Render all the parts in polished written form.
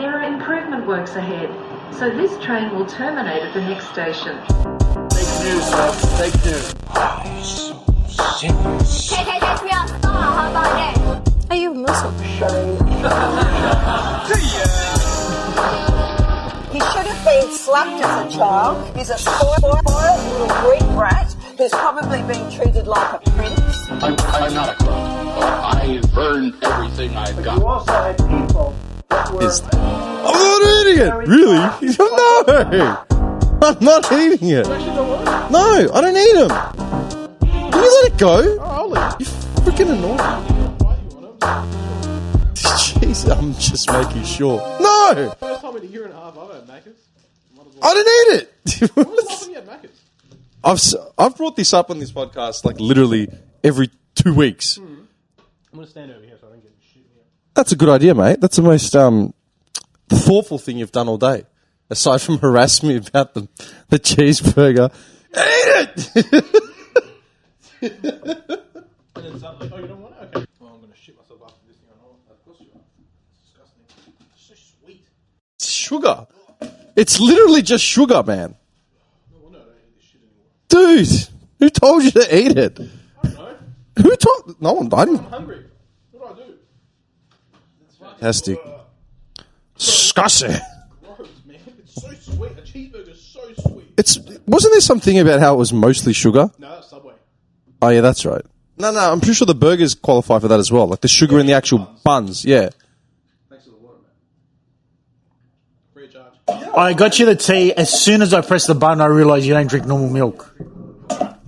there are improvement works ahead, so this train will terminate at the next station. Fake news, sir. Fake news. Are you Muslim? He should have been slapped as a child. He's a spoiled little Greek brat who's probably been treated like a prince. I'm not a crook. I earned everything I've got. You also had people that were... I'm not eating it! Really? No! I'm not eating it. No, I don't eat them. Can you let it go? You're freaking annoying. Jeez, I'm just making sure. No! First time in a year and a half I've had Macca's. I didn't eat it! When was the last time you had Macca's? I've brought this up on this podcast like literally every 2 weeks. I'm going to stand over here so I don't get shit here. That's a good idea, mate. That's the most thoughtful thing you've done all day. Aside from harassing me about the cheeseburger. Eat it! And then suddenly, oh, you don't want it? Okay. Well, I'm going to shit myself after this thing. Of course you are. It's disgusting. It's so sweet. It's sugar. It's literally just sugar, man. No wonder I don't eat this shit anymore. Dude, who told you to eat it? I don't know. Who told? No one. I didn't. I'm hungry. What do I do? Fantastic. Disgusting. Gross, man. It's so sweet. A cheeseburger's so sweet. Wasn't there something about how it was mostly sugar? No, that's Subway. Oh yeah, that's right. No, I'm pretty sure the burgers qualify for that as well. Like the sugar in the actual buns. Yeah. Thanks for the water, man. Free of charge. I got you the tea. As soon as I pressed the button, I realised you don't drink normal milk.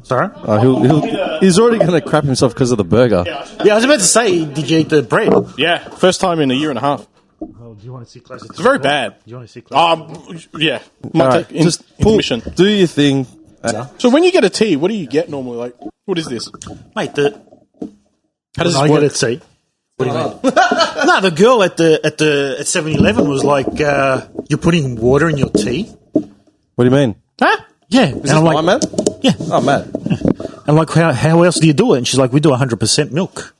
Sorry? Oh, he's already going to crap himself because of the burger. Yeah, I was about to say, did you eat the bread? Yeah, first time in a year and a half. Oh, do you want to sit closer? It's very bad. Do you want to sit closer? Yeah. All right, just intermission. do your thing. So when you get a tea, what do you get normally? Like, what is this? Mate, How does I this work? get a tea. What do you mean? No, the girl at 7-Eleven was like, "You're putting water in your tea." What do you mean? Huh? Yeah, Is this my man? yeah. Oh, man. I'm like, how else do you do it? And she's like, we do 100% milk.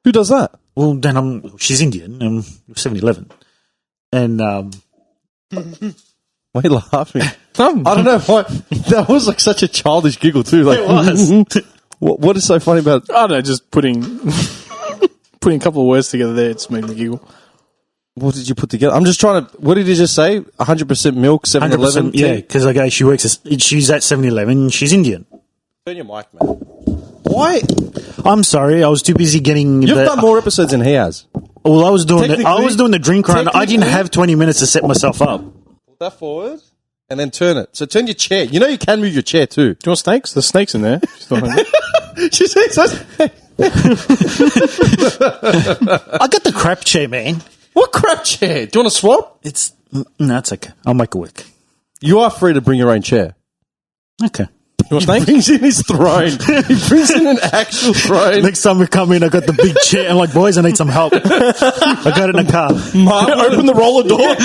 Who does that? Well, then she's Indian, 7-Eleven, and Why are you laughing? I don't know why. That was like such a childish giggle too. Like, it was. What is so funny about? I don't know, just putting a couple of words together there, it's made me giggle. What did you put together? I'm just trying to. What did you just say? 100% milk, 7-Eleven. 100%, yeah, because okay, she's at 7-Eleven. She's Indian. Turn your mic, man. Why? I'm sorry, I was too busy getting. You've done more episodes than he has. Well, I was doing the drink run. I didn't technically- have 20 minutes to set myself up. Pull that forward and then turn it. So turn your chair. You know you can move your chair too. Do you want snakes? There's snakes in there. She's not hungry. She says, I got the crap chair, man. "What crap chair? Do you want to swap?" No, it's okay. I'll make it work. You are free to bring your own chair. Okay. You want He snakes? brings in his throne. He brings in an actual throne. Next time we come in, I got the big chair. I'm like, boys, I need some help. I got it in the car. Open the roller door.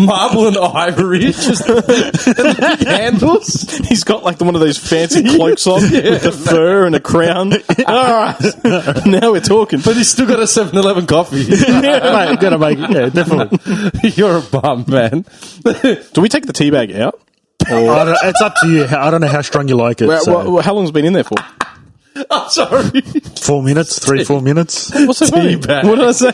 Marble and ivory. Just and big handles. He's got like one of those fancy cloaks on with the fur and a crown. All right. Now we're talking. But he's still got a 7-Eleven coffee. Mate, gotta make it. Yeah, definitely. You're a bum, man. Do we take the tea bag out? It's up to you. I don't know how strong you like it. so. How long's it been in there for? I'm sorry. 4 minutes, 4 minutes. What's so funny? bag. What did I say?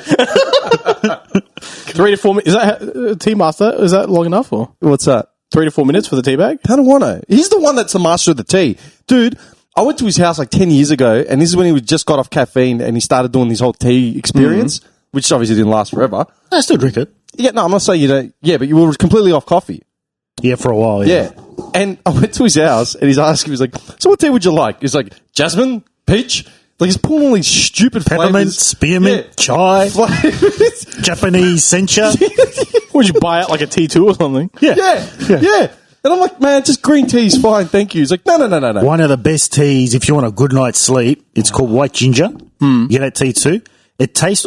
3 to 4 minutes. Is that tea master? Is that long enough? Or What's that? 3 to 4 minutes for the tea bag? I don't want to. He's the one that's the master of the tea. Dude, I went to his house like 10 years ago, and this is when he just got off caffeine and he started doing his whole tea experience, which obviously didn't last forever. I still drink it. Yeah, no, I'm not saying you don't. Yeah, but you were completely off coffee. Yeah, for a while. Yeah. And I went to his house and he's asking, he's like, "So what tea would you like?" He's like, "Jasmine, peach." Like he's pulling all these stupid Peppermint, flavors. spearmint, chai, Flavors. Japanese sencha. Would you buy out like a T2 or something? Yeah. And I'm like, "Man, just green tea's fine, thank you." He's like, No. One of the best teas, if you want a good night's sleep, it's called white ginger. You get that tea too. It tastes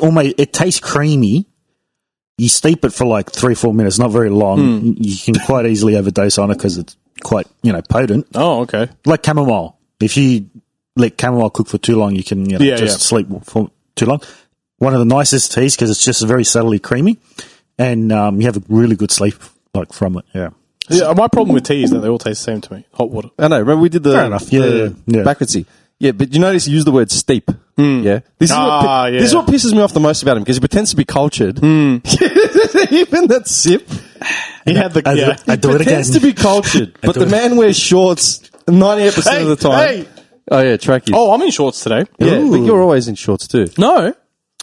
creamy. You steep it for like 3 or 4 minutes, not very long. You can quite easily overdose on it because it's quite, potent. Oh, okay. Like chamomile. If you let chamomile cook for too long, you can sleep for too long. One of the nicest teas because it's just very subtly creamy. and you have a really good sleep like from it. Yeah. Yeah, my problem with tea is that they all taste the same to me. Hot water. I know. Remember we did the Fair enough. Yeah. backwardsy. Yeah, but you notice he used the word steep. Yeah. This is what pisses me off the most about him because he pretends to be cultured. Even that sip. He had the I do it again. Pretends to be cultured, but the man wears shorts 98% of the time. Hey. Oh yeah, trackies. Oh, I'm in shorts today. yeah, but you're always in shorts too. No,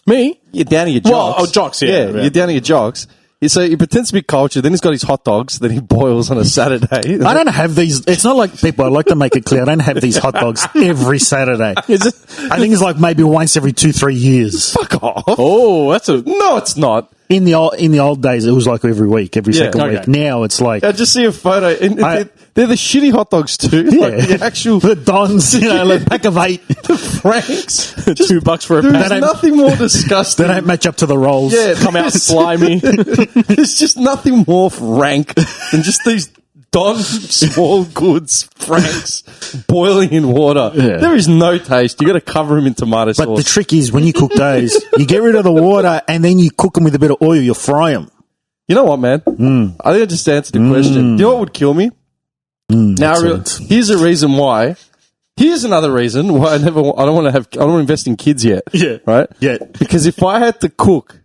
me. You're down to your jocks. Well, jocks, yeah. You're down to your jocks. So he pretends to be cultured, then he's got his hot dogs that he boils on a Saturday. I don't have these. It's not like people. I like to make it clear. I don't have these hot dogs every Saturday. Is it? I think it's like maybe once every 2-3 years. Fuck off. Oh, that's a. No, it's not. In the old days, it was like every week, every second okay. week. Now it's like I just see a photo. And they're the shitty hot dogs too. Yeah. Like the actual the Dons, like a pack of 8. Franks. $2 for a There's pack. nothing more disgusting. They don't match up to the rolls. Yeah, Come out slimy. There's just nothing more rank than just these Don small goods Franks boiling in water. Yeah. There is no taste. You got to cover them in tomato But sauce. the trick is when you cook those, you get rid of the water and then you cook them with a bit of oil. You fry them. You know what, man? I think I just answered the question. You know what would kill me? Now, here's a reason why. Here's another reason why I don't want to invest in kids yet. Yeah. Right? Yeah. Because if I had to cook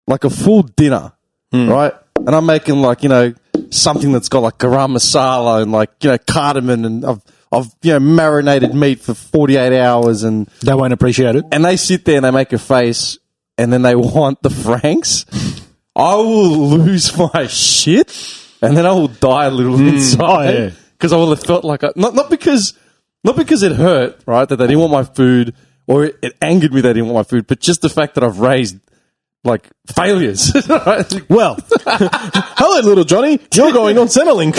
like a full dinner, right? And I'm making like, something that's got like garam masala and like, cardamom and I've marinated meat for 48 hours and They won't appreciate it. they sit there and they make a face and then they want the Franks, I will lose my shit and then I will die a little inside because I will have felt like not because it hurt, right, that they didn't want my food or it angered me they didn't want my food, but just the fact that I've raised like failures. Right? Well, Hello, little Johnny. You're going on Centrelink.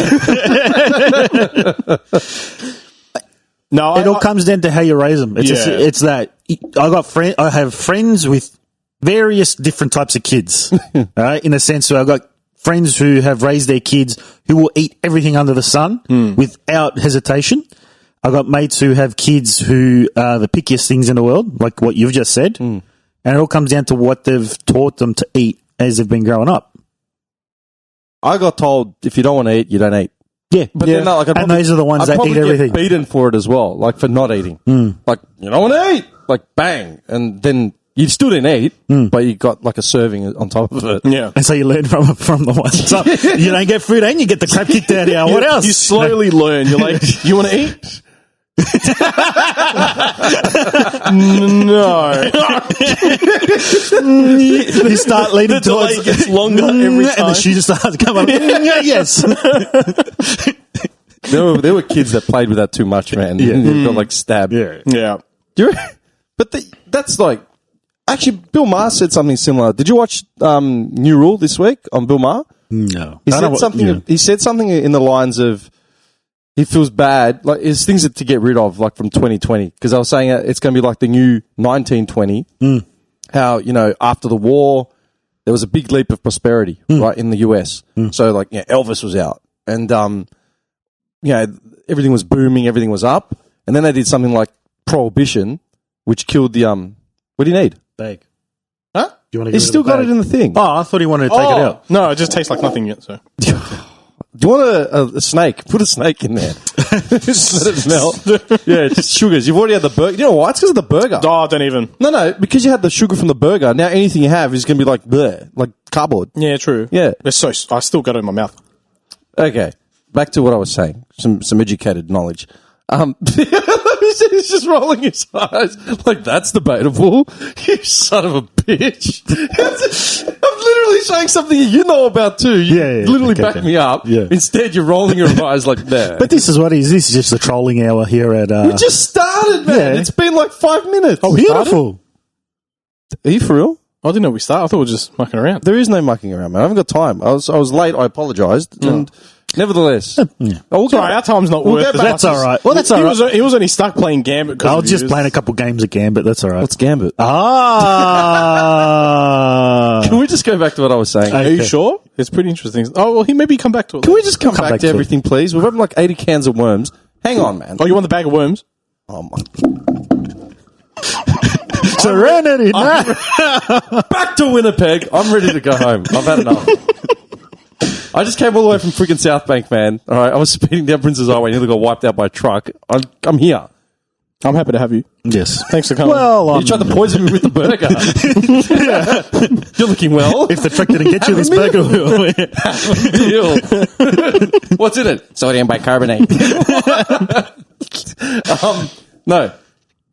No, it all comes down to how you raise them. It's that I have friends with various different types of kids. Right? In a sense, so I've got friends who have raised their kids who will eat everything under the sun without hesitation. I've got mates who have kids who are the pickiest things in the world, like what you've just said. And it all comes down to what they've taught them to eat as they've been growing up. I got told if you don't want to eat, you don't eat. Yeah, But then, like, and those are the ones that eat everything. Get beaten for it as well, like for not eating. Like you don't want to eat, like bang, and then you still didn't eat, but you got like a serving on top of it. Yeah. And so you learn from the ones. So you don't get food and you get the crap kicked out of you. What else? You slowly learn. You're like, you want to eat? No. You start leaning The delay towards gets longer every and time. the shooter starts coming. Yes. There were kids that played with that too much, man. They got like stabbed. Yeah. But that's like actually, Bill Maher said something similar. Did you watch New Rule this week on Bill Maher? No. He said something. Yeah. He said something in the lines of he feels bad, like it's things to get rid of, like from 2020. Because I was saying it's going to be like the new 1920. How after the war there was a big leap of prosperity, right, in the US. So like Elvis was out, and everything was booming, everything was up, and then they did something like Prohibition, which killed the What do you need? Bag. Huh? You want to? He's still got it in the thing. Oh, I thought he wanted to take it out. No, it just tastes like nothing yet, so. Do you want a snake? Put a snake in there. Just let it melt. Yeah, just sugars. You've already had the burger. You know why? It's because of the burger. Oh, don't even. No, because you had the sugar from the burger. Now anything you have is going to be like bleh, like cardboard. Yeah, true. Yeah. It's so. I still got it in my mouth. Okay, back to what I was saying. Some educated knowledge. He's just rolling his eyes like that's debatable. You son of a bitch! I'm literally saying something you know about too. You literally back me up. Yeah. Instead, you're rolling your eyes like that. But this is what it is. This is just a trolling hour here at. We just started, man. Yeah. It's been like 5 minutes. Oh, beautiful! Are you for real? I didn't know we started. I thought we were just mucking around. There is no mucking around, man. I haven't got time. I was late. I apologised, and nevertheless, Sorry, our time's not worth it. That's all right. Well, that's all right. He was only stuck playing Gambit. I was just playing a couple games of Gambit. That's all right. What's Gambit? Can we just go back to what I was saying? Are you sure? It's pretty interesting. Oh, well, he maybe come back to it. Can we just come back to everything, please? We've opened like 80 cans of worms. Hang on, man. Oh, you want the bag of worms? Oh, my. Serenity. Back to Winnipeg. I'm ready to go home. I've had enough. I just came all the way from freaking South Bank, man. All right, I was speeding down Prince's Highway, nearly got wiped out by a truck. I'm here. I'm happy to have you. Yes. Thanks for coming. Well, You tried to poison me with the burger. You're looking well. if the truck didn't get you this burger, Deal. What's in it? Sodium bicarbonate. No,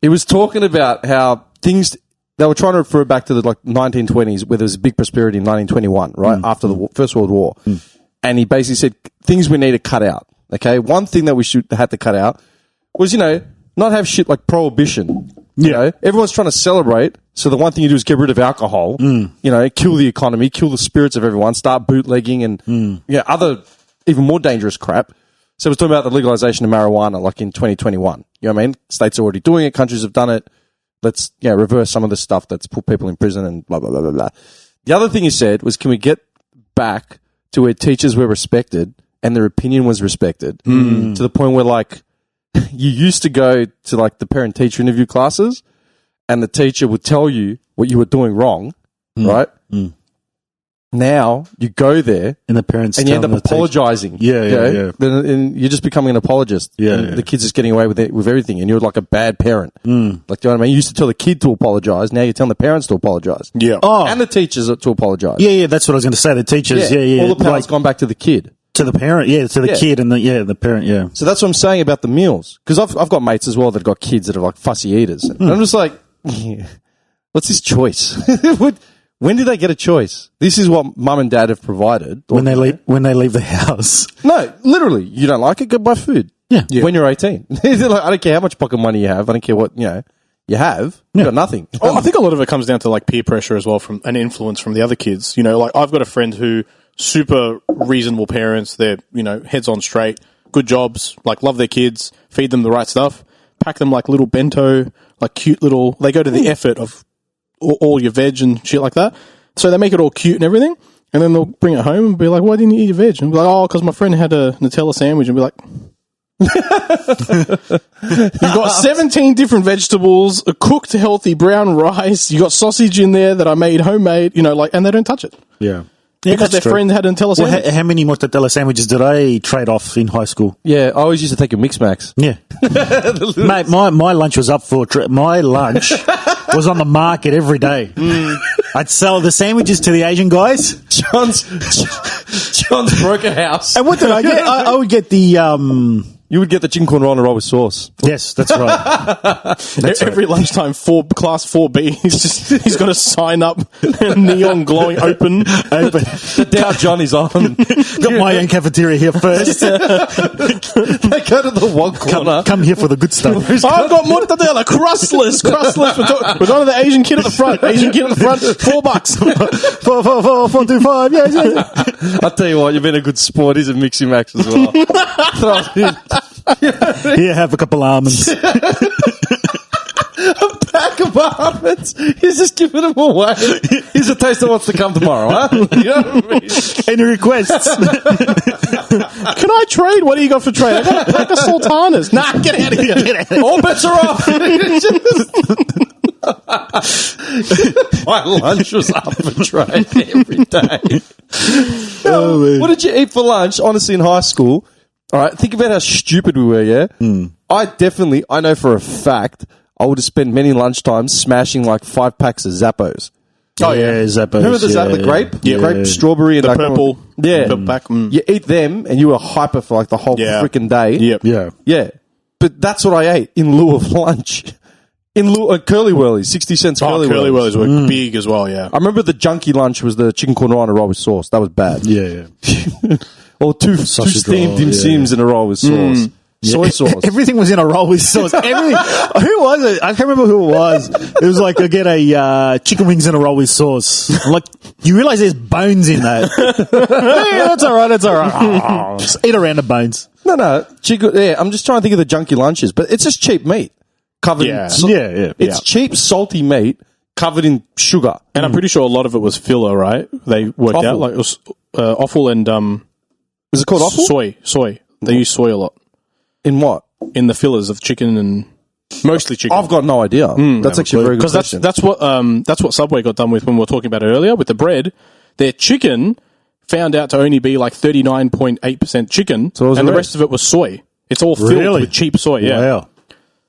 he was talking about how things. They were trying to refer back to the 1920s, where there was a big prosperity in 1921, right after the First World War, and he basically said things we need to cut out. Okay, one thing that we had to cut out was not have shit like prohibition. You know, everyone's trying to celebrate, so the one thing you do is get rid of alcohol. Kill the economy, kill the spirits of everyone, start bootlegging and other even more dangerous crap. So it was talking about the legalization of marijuana, like in 2021. You know what I mean? States are already doing it, countries have done it. Let's reverse some of the stuff that's put people in prison and blah, blah, blah, blah, blah. The other thing he said was, can we get back to where teachers were respected and their opinion was respected to the point where, you used to go to, the parent-teacher interview classes and the teacher would tell you what you were doing wrong, right? Now you go there and the parents and you end up apologizing. Yeah. And you're just becoming an apologist. Yeah. The kid's just getting away with everything, and you're like a bad parent. Do you know what I mean? You used to tell the kid to apologize. Now you're telling the parents to apologize. Yeah. Oh. And the teachers to apologize. Yeah, that's what I was going to say. The teachers, yeah. All the power's gone back to the kid. To the parent, to the kid and the parent, yeah. So that's what I'm saying about the meals. Because I've got mates as well that have got kids that are like fussy eaters. And I'm just like, what's this choice? When did they get a choice? This is what mum and dad have provided. When they leave the house. No, literally, you don't like it, go buy food. Yeah. When you're 18. I don't care how much pocket money you have. I don't care what, you have. You've got nothing. Oh, I think a lot of it comes down to peer pressure as well from an influence from the other kids. I've got a friend who super reasonable parents. They're, heads on straight, good jobs, love their kids, feed them the right stuff, pack them little bento, cute little, they go to the effort of all your veg and shit like that. So they make it all cute and everything. And then they'll bring it home and be like, why didn't you eat your veg? And be like, oh, because my friend had a Nutella sandwich. And be like, you've got 17 different vegetables, a cooked healthy brown rice. You got sausage in there that I made homemade, and they don't touch it. Yeah. Because their friend had a Nutella sandwich. How many mortadella sandwiches did I trade off in high school? Yeah, I always used to take a Mix Max. Yeah. Mate, my lunch was up for... my lunch was on the market every day. I'd sell the sandwiches to the Asian guys. John's broke a house. And what did I get? I would get the... You would get the chicken corn roll with sauce. Yes, that's right. Every lunchtime, class 4B, he's got to sign up, neon glowing, open. The Dow Johnny's on. Got my own cafeteria here first. They go to the wog corner. Come here for the good stuff. I've got mortadella, crustless. We're going to the Asian kid at the front. $4. 425. Yeah. I'll tell you what, you've been a good sport. He's a Mixie Max as well. Here, have a couple almonds. A pack of almonds. He's just giving them away. Here's a taste that wants to come tomorrow, huh? You know what I mean? Any requests? Can I trade? What do you got for trade? I got a pack of sultanas. Nah, get out of here. All bets are off. My lunch was up for trade every day. What did you eat for lunch, honestly, in high school? All right, think about how stupid we were, yeah? I know for a fact, I would have spent many lunchtimes smashing 5 packs of Zappos. Oh, yeah, Zappos. Remember the grape? Yeah. Grape, strawberry, and the purple. Yeah. The back. You eat them, and you were hyper for the whole freaking day. Yep. Yeah. Yeah. But that's what I ate in lieu of lunch. In lieu of Curly Whirlies, 60 cents Curly Whirlies. Curly Whirlies were big as well, yeah. I remember the junkie lunch was the chicken corn roll and a roll with sauce. That was bad. Yeah. Or two steamed dim sims in a roll with sauce. Soy sauce. Everything was in a roll with sauce. Everything. Who was it? I can't remember who it was. It was I get a chicken wings in a roll with sauce. I'm you realise there's bones in that. Yeah, that's all right. Oh, just eat around the bones. No. Chicken, I'm just trying to think of the junkie lunches, but it's just cheap meat covered in... It's cheap, salty meat covered in sugar. And I'm pretty sure a lot of it was filler, right? They worked Offal. out it was offal and... Is it called offal? Soy. They use soy a lot. In what? In the fillers of chicken and Mostly chicken. I've got no idea. That's actually a very good Because question. that's what Subway got done with when we were talking about it earlier with the bread. Their chicken found out to only be like 39.8% chicken, So it was and the red. rest of it was soy. It's all filled Really? with cheap soy. Yeah, Wow.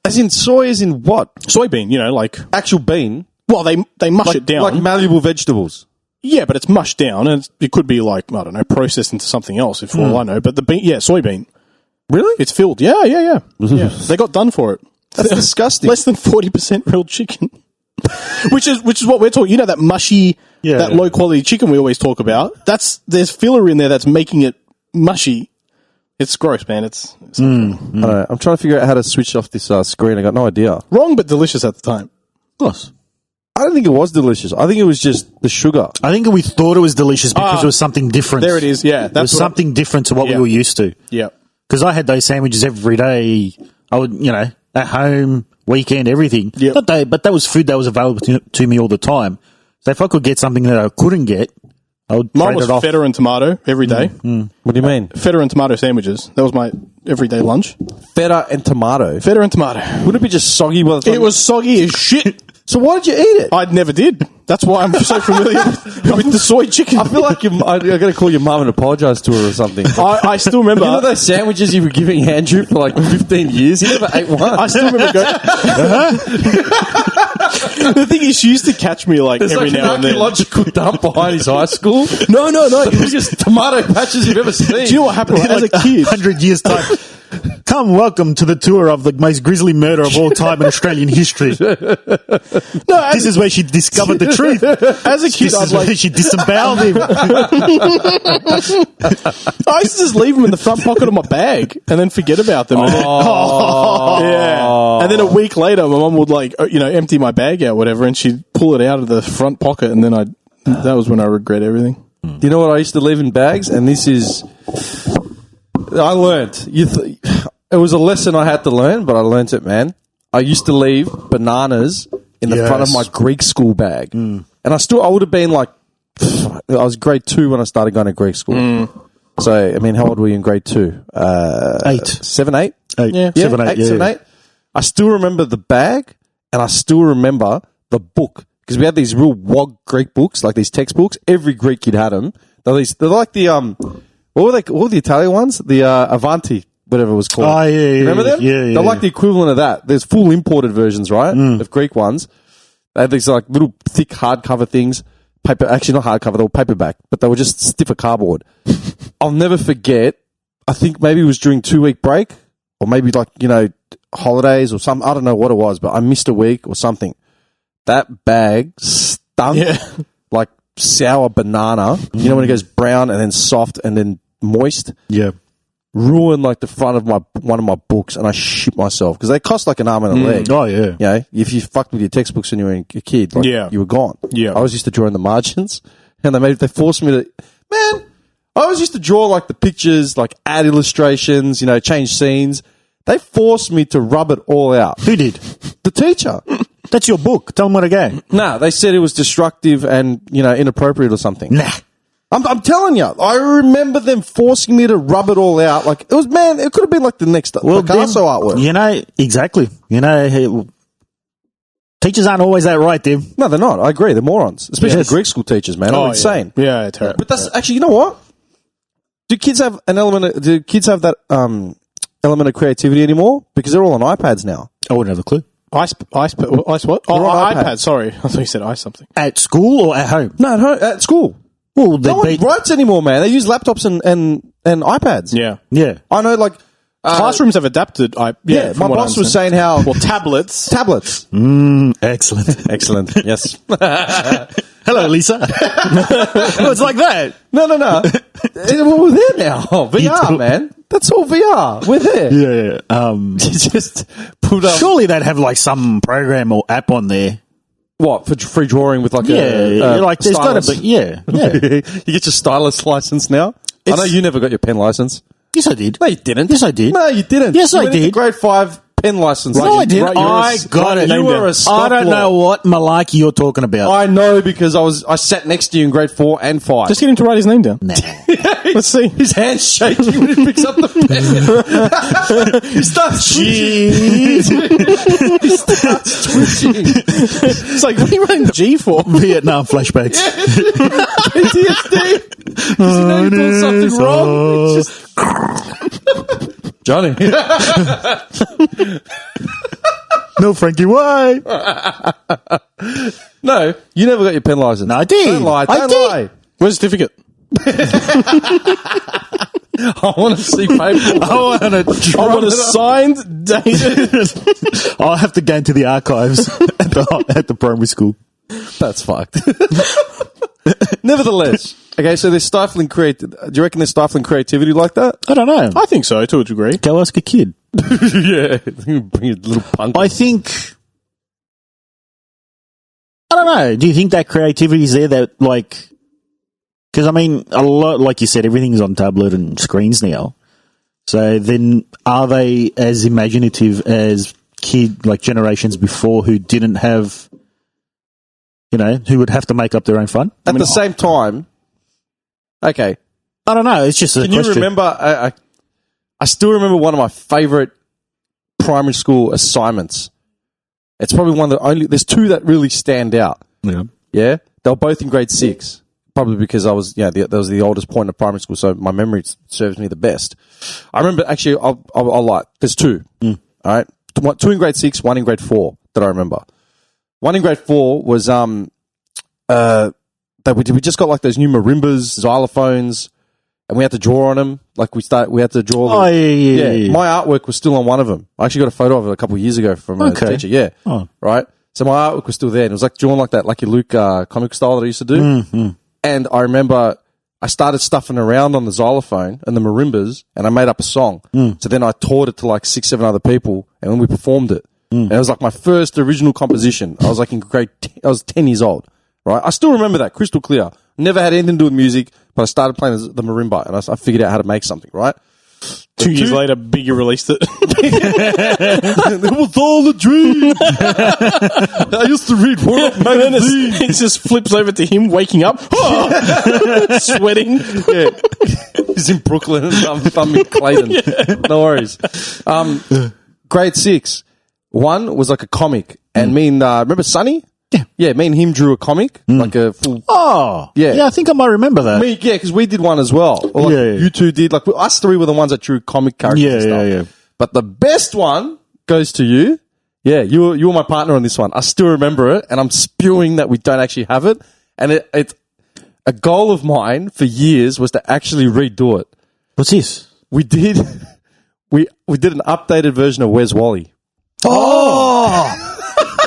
As in soy, as in what? soybean. You know, like Actual bean? well, they mush it down. Like malleable vegetables. Yeah, but it's mushed down, and it could be like I don't know, processed into something else. If all I know, but the bean, soybean. Really? It's filled. Yeah. They got done for it. That's disgusting. Less than 40% real chicken. which is what we're talking. You know that mushy, that low quality chicken we always talk about. There's filler in there that's making it mushy. It's gross, man. It's I don't know. I'm trying to figure out how to switch off this screen. I got no idea. wrong, but delicious at the time. Of course. I don't think it was delicious. I think it was just the sugar. I think we thought it was delicious because it was something different. There it is. Yeah, It was something different to what we were used to. Yeah. Because I had those sandwiches every day. I would, at home, weekend, everything. Yep. But that was food that was available to me all the time. So if I could get something that I couldn't get, I would Mine trade was it off. feta and tomato every day. What do you mean? Feta and tomato sandwiches. That was my everyday lunch. Feta and tomato. Feta and tomato. Wouldn't it be just soggy by the time? It was soggy as shit. So why did you eat it? I never did. That's why I'm so familiar with the soy chicken. I feel like I'm going to call your mum and apologise to her or something. I still remember. You know those sandwiches you were giving Andrew for like 15 years? He never ate one. I still remember going. The thing is, she used to catch me like There's every like now an and then. archaeological dump behind his high school. No. The biggest tomato patches you've ever seen. Do you know what happened as a kid? 100 years time. Welcome to the tour of the most grisly murder of all time in Australian history. This is where she discovered the truth. As a kid, This I'd is like. where she disemboweled him. I used to just leave them in the front pocket of my bag and then forget about them. Yeah. And then a week later, my mum would empty my bag out, whatever, and she'd pull it out of the front pocket, and then that was when I regret everything. Do you know what I used to leave in bags? And this is... I learnt. It was a lesson I had to learn, but I learnt it, man. I used to leave bananas in the front of my Greek school bag. And I would have been like... I was grade 2 when I started going to Greek school. So, I mean, how old were you in grade 2? 8. 7, 8? 8. Yeah. 7, 8. 7, 8. I still remember the bag, and I still remember the book. Because we had these real wog Greek books, like these textbooks. Every Greek kid had them. They're like the... What were the Italian ones? The Avanti, whatever it was called. Oh, yeah. Remember them? Yeah. They're like the equivalent of that. There's full imported versions, right? Of Greek ones. They had these like little thick hardcover things. Actually not hardcover, they were paperback, but they were just stiffer cardboard. I'll never forget, I think maybe it was during 2-week break, or maybe holidays or something. I don't know what it was, but I missed a week or something. That bag stunk like sour banana. You know when it goes brown and then soft and then moist? Yeah. Ruined like the front of one of my books, and I shit myself because they cost like an arm and a leg. Oh, yeah. You know, if you fucked with your textbooks when you were a kid, you were gone. Yeah. I always used to draw in the margins, and they forced me to. Man, I always used to draw like the pictures, like add illustrations, change scenes. They forced me to rub it all out. Who did? The teacher. That's your book. Tell them where to go. Nah, they said it was destructive and inappropriate or something. Nah. I'm telling you, I remember them forcing me to rub it all out. Like, it could have been like the next Picasso artwork. Exactly. Teachers aren't always that right, Tim. No, they're not. I agree. They're morons. Especially the Greek school teachers, man. They're insane. Yeah, terrible. But that's actually, you know what? Do kids have that element of creativity anymore? Because they're all on iPads now. I wouldn't have a clue. Ice what? Oh, on iPad. Sorry. I thought you said ice something. At school or at home? No, at school. Well, No one writes anymore, man. They use laptops and iPads. Yeah. Yeah. I know, like... Classrooms have adapted. my from what I boss was understand. saying how... Well, tablets. Excellent. Excellent. Yes. Hello, Lisa. It's like that. No. We're there now. VR, man. That's all VR. We're there. Yeah. You just put up... Surely they'd have like some program or app on there. What, for free drawing with like Yeah. a Like there's got to stylus? be. Yeah. You get your stylus license now? I know you never got your pen license. Yes, I did. No, you didn't. Yes, I did. No, you didn't. Yes, You I went into did. grade 5 pen license. No, I didn't. right, you're a- I got it. You were a I don't know what malarkey you're talking about. I know because I sat next to you in grade 4 and 5. Just get him to write his name down. Nah. Let's see. His hand's shaking when he picks up the pen. He starts twitching. He starts twitching. It's like, what are you running G for? Vietnam flashbacks. PTSD. Because you know you're doing something wrong. It's just Johnny. No, Frankie, why? No, you never got your pen license. No, I did. Don't lie. I Don't did. lie. Where's the certificate? I want to see paper. I want a signed, dated. I'll have to go into the archives at the primary school. That's fucked. Nevertheless, okay, so there's stifling do you reckon there's stifling creativity like that? I don't know. I think so, to a degree. Go ask a kid. Yeah. Bring a little punk. I think... I don't know. Do you think that creativity is there that, like... Because, I mean, a lot, like you said, everything's on tablet and screens now. So then are they as imaginative as generations before who didn't have... You know, who would have to make up their own fun? At the same time, okay. I don't know. It's just a Can question. you remember... I still remember one of my favourite primary school assignments. It's probably one that there's two that really stand out. Yeah. Yeah? They were both in grade 6. Probably because I was, that was the oldest point of primary school, so my memory serves me the best. I remember, actually, I'll lie. There's two. All right? Two in grade 6, one in grade 4 that I remember. One in grade 4 was, we just got like those new marimbas, xylophones, and we had to draw on them. Like we had to draw them. Oh, yeah. My artwork was still on one of them. I actually got a photo of it a couple of years ago from a teacher. Yeah. Oh. Right? So my artwork was still there. And it was like drawn like that, Lucky Luke comic style that I used to do. Mm-hmm. And I remember I started stuffing around on the xylophone and the marimbas, and I made up a song. So then I taught it to like 6, 7 other people, and then we performed it. And it was like my first original composition. I was like I was 10 years old, right? I still remember that crystal clear. Never had anything to do with music, but I started playing the marimba, and I figured out how to make something, right? 2 years later, Biggie released it. It was all a dream. I used to read World And then Magazine. it just flips over to him waking up, sweating. Yeah. He's in Brooklyn and I'm in Clayton. No worries. Grade 6. One was like a comic, and me and remember Sonny? Yeah, me and him drew a comic, like a full. Oh, Yeah. I think I might remember that. Because we did one as well. Or like Yeah. you two did. Like us three were the ones that drew comic characters. and stuff. But the best one goes to you. Yeah, you were my partner on this one. I still remember it, and I'm spewing that we don't actually have it. And it's a goal of mine for years was to actually redo it. What's this? We did an updated version of Where's Wally.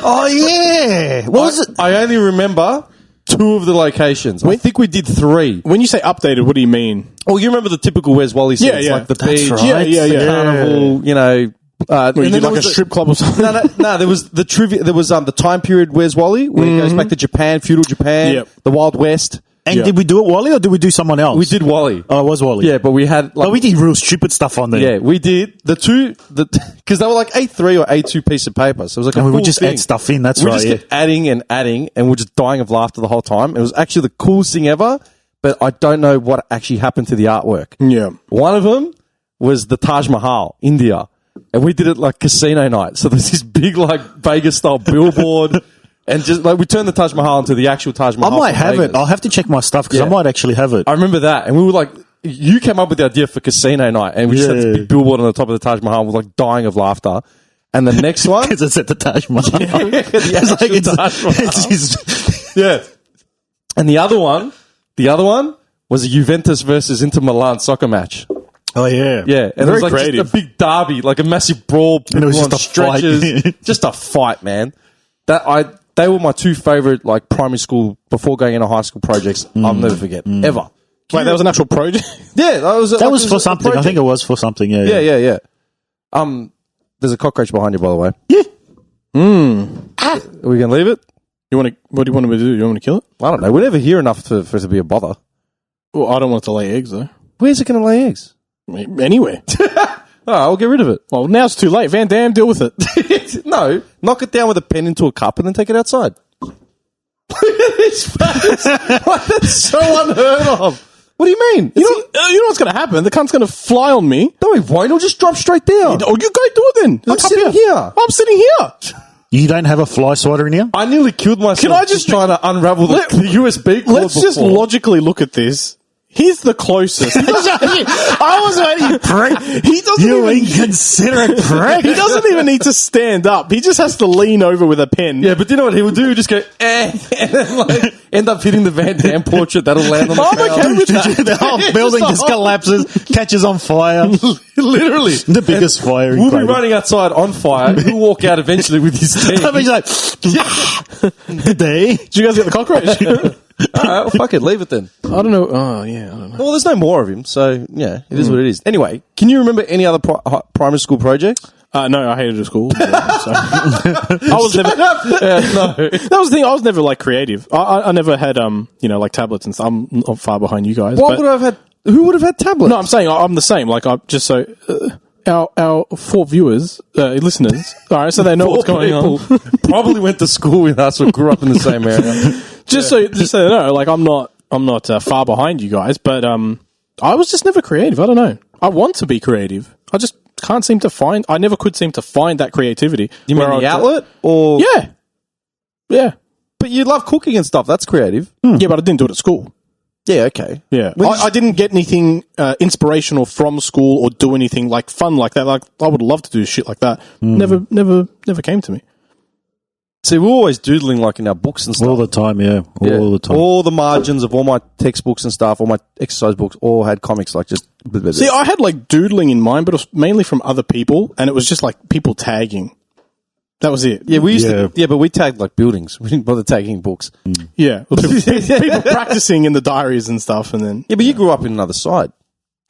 Oh, yeah. What was it? I only remember 2 of the locations. I think we did 3. When you say updated, what do you mean? Oh, you remember the typical Where's Wally scenes, Yeah. like the That's beach, right. the carnival, you know. Where you and did then like there a was strip club or something? No, there was the trivia. There was the time period Where's Wally, where it goes back to Japan, feudal Japan, Yep. the Wild West. And Yeah. did we do it Wally or did we do someone else? We did Wally. Oh, it was Wally. Yeah, but we had like But we did real stupid stuff on there. yeah, we did because they were like A3 or A2 piece of paper, so it was like And a we would full just thing. add stuff in. That's We right. just Yeah. kept adding and adding, and we're just dying of laughter the whole time. It was actually the coolest thing ever, but I don't know what actually happened to the artwork. Yeah. One of them was the Taj Mahal, India, and we did it like casino night. So there's this big like Vegas style billboard, and just like we turned the Taj Mahal into the actual Taj I Mahal. might from have Vegas. it. I'll have to check my stuff because Yeah. I might actually have it. I remember that, and we were like, you came up with the idea for casino night, and we just had Yeah. this big billboard on the top of the Taj Mahal. We're like dying of laughter. And the next one, Because it's at the Taj Mahal. the actual Taj Mahal. it's his- Yeah. And the other one was a Juventus versus Inter Milan soccer match. oh, yeah. Yeah. And it Very was like creative. just a big derby, like a massive brawl. And it was people just on a fight. stretchers. Just a fight, man. They were my 2 favorite, like, primary school, before going into high school projects. I'll never forget. Ever. Wait, that was an actual project? Yeah. That was for something. I think it was for something. Yeah. Yeah. There's a cockroach behind you, by the way. Yeah. Are we going to leave it? What do you want me to do? You want me to kill it? I don't know. We're never here enough for it to be a bother. Well, I don't want it to lay eggs, though. Where's it going to lay eggs? Anywhere. Oh, I'll get rid of it. Well, now it's too late. Van Damme, deal with it. No, knock it down with a pen into a cup and then take it outside. Look at this face. Like, that's so unheard of. What do you mean? You know what's going to happen? The cunt's going to fly on me. No, he won't. He'll just drop straight down. Oh, you go do it then. I'm sitting here. I'm sitting here. You don't have a fly swatter in here? I nearly killed myself. Can I just trying to unravel the USB cord? Let's just logically look at this. He's the closest. I was waiting. Prick. He doesn't You even. inconsiderate prick. He doesn't even need to stand up. He just has to lean over with a pen. Yeah, but do you know what he would do? Just go, and then like end up hitting the Van Damme portrait that'll land on the I'm ground. okay with that. The whole building just collapses, catches on fire. Literally. The biggest fire in We'll be Clayton. running outside on fire. He'll walk out eventually with his team. I mean, he's like, good day. Did you guys get the cockroach? All right, well, fuck it. Leave it then. I don't know. Oh, yeah, I don't know. Well, there's no more of him, so yeah, it is what it is. Anyway, can you remember any other primary school projects? No, I hated school. So. I was never. No. That was the thing. I was never like creative. I never had like tablets and stuff. I'm not far behind you guys. What but- would I have had? Who would have had tablets? No, I'm saying I'm the same. Like I'm just so our 4 viewers, listeners. All right, so they know what's going on. Probably went to school with us or grew up in the same area. Just so they know, like I'm not far behind you guys, but I was just never creative. I don't know. I want to be creative. I just can't seem to find. I never could seem to find that creativity. You mean the outlet, or yeah? But you love cooking and stuff. That's creative. Yeah, but I didn't do it at school. Yeah, okay. Yeah, I didn't get anything inspirational from school or do anything like fun like that. Like I would love to do shit like that. Never came to me. See, we're always doodling like in our books and stuff. All the time, yeah. All the time. All the margins of all my textbooks and stuff, all my exercise books, all had comics like just. See, I had like doodling in mind, but it was mainly from other people, and it was just like people tagging. That was it. Yeah, we used to. Yeah, but we tagged like buildings. We didn't bother tagging books. Yeah, people practicing in the diaries and stuff, and then Yeah, but you grew up in another side,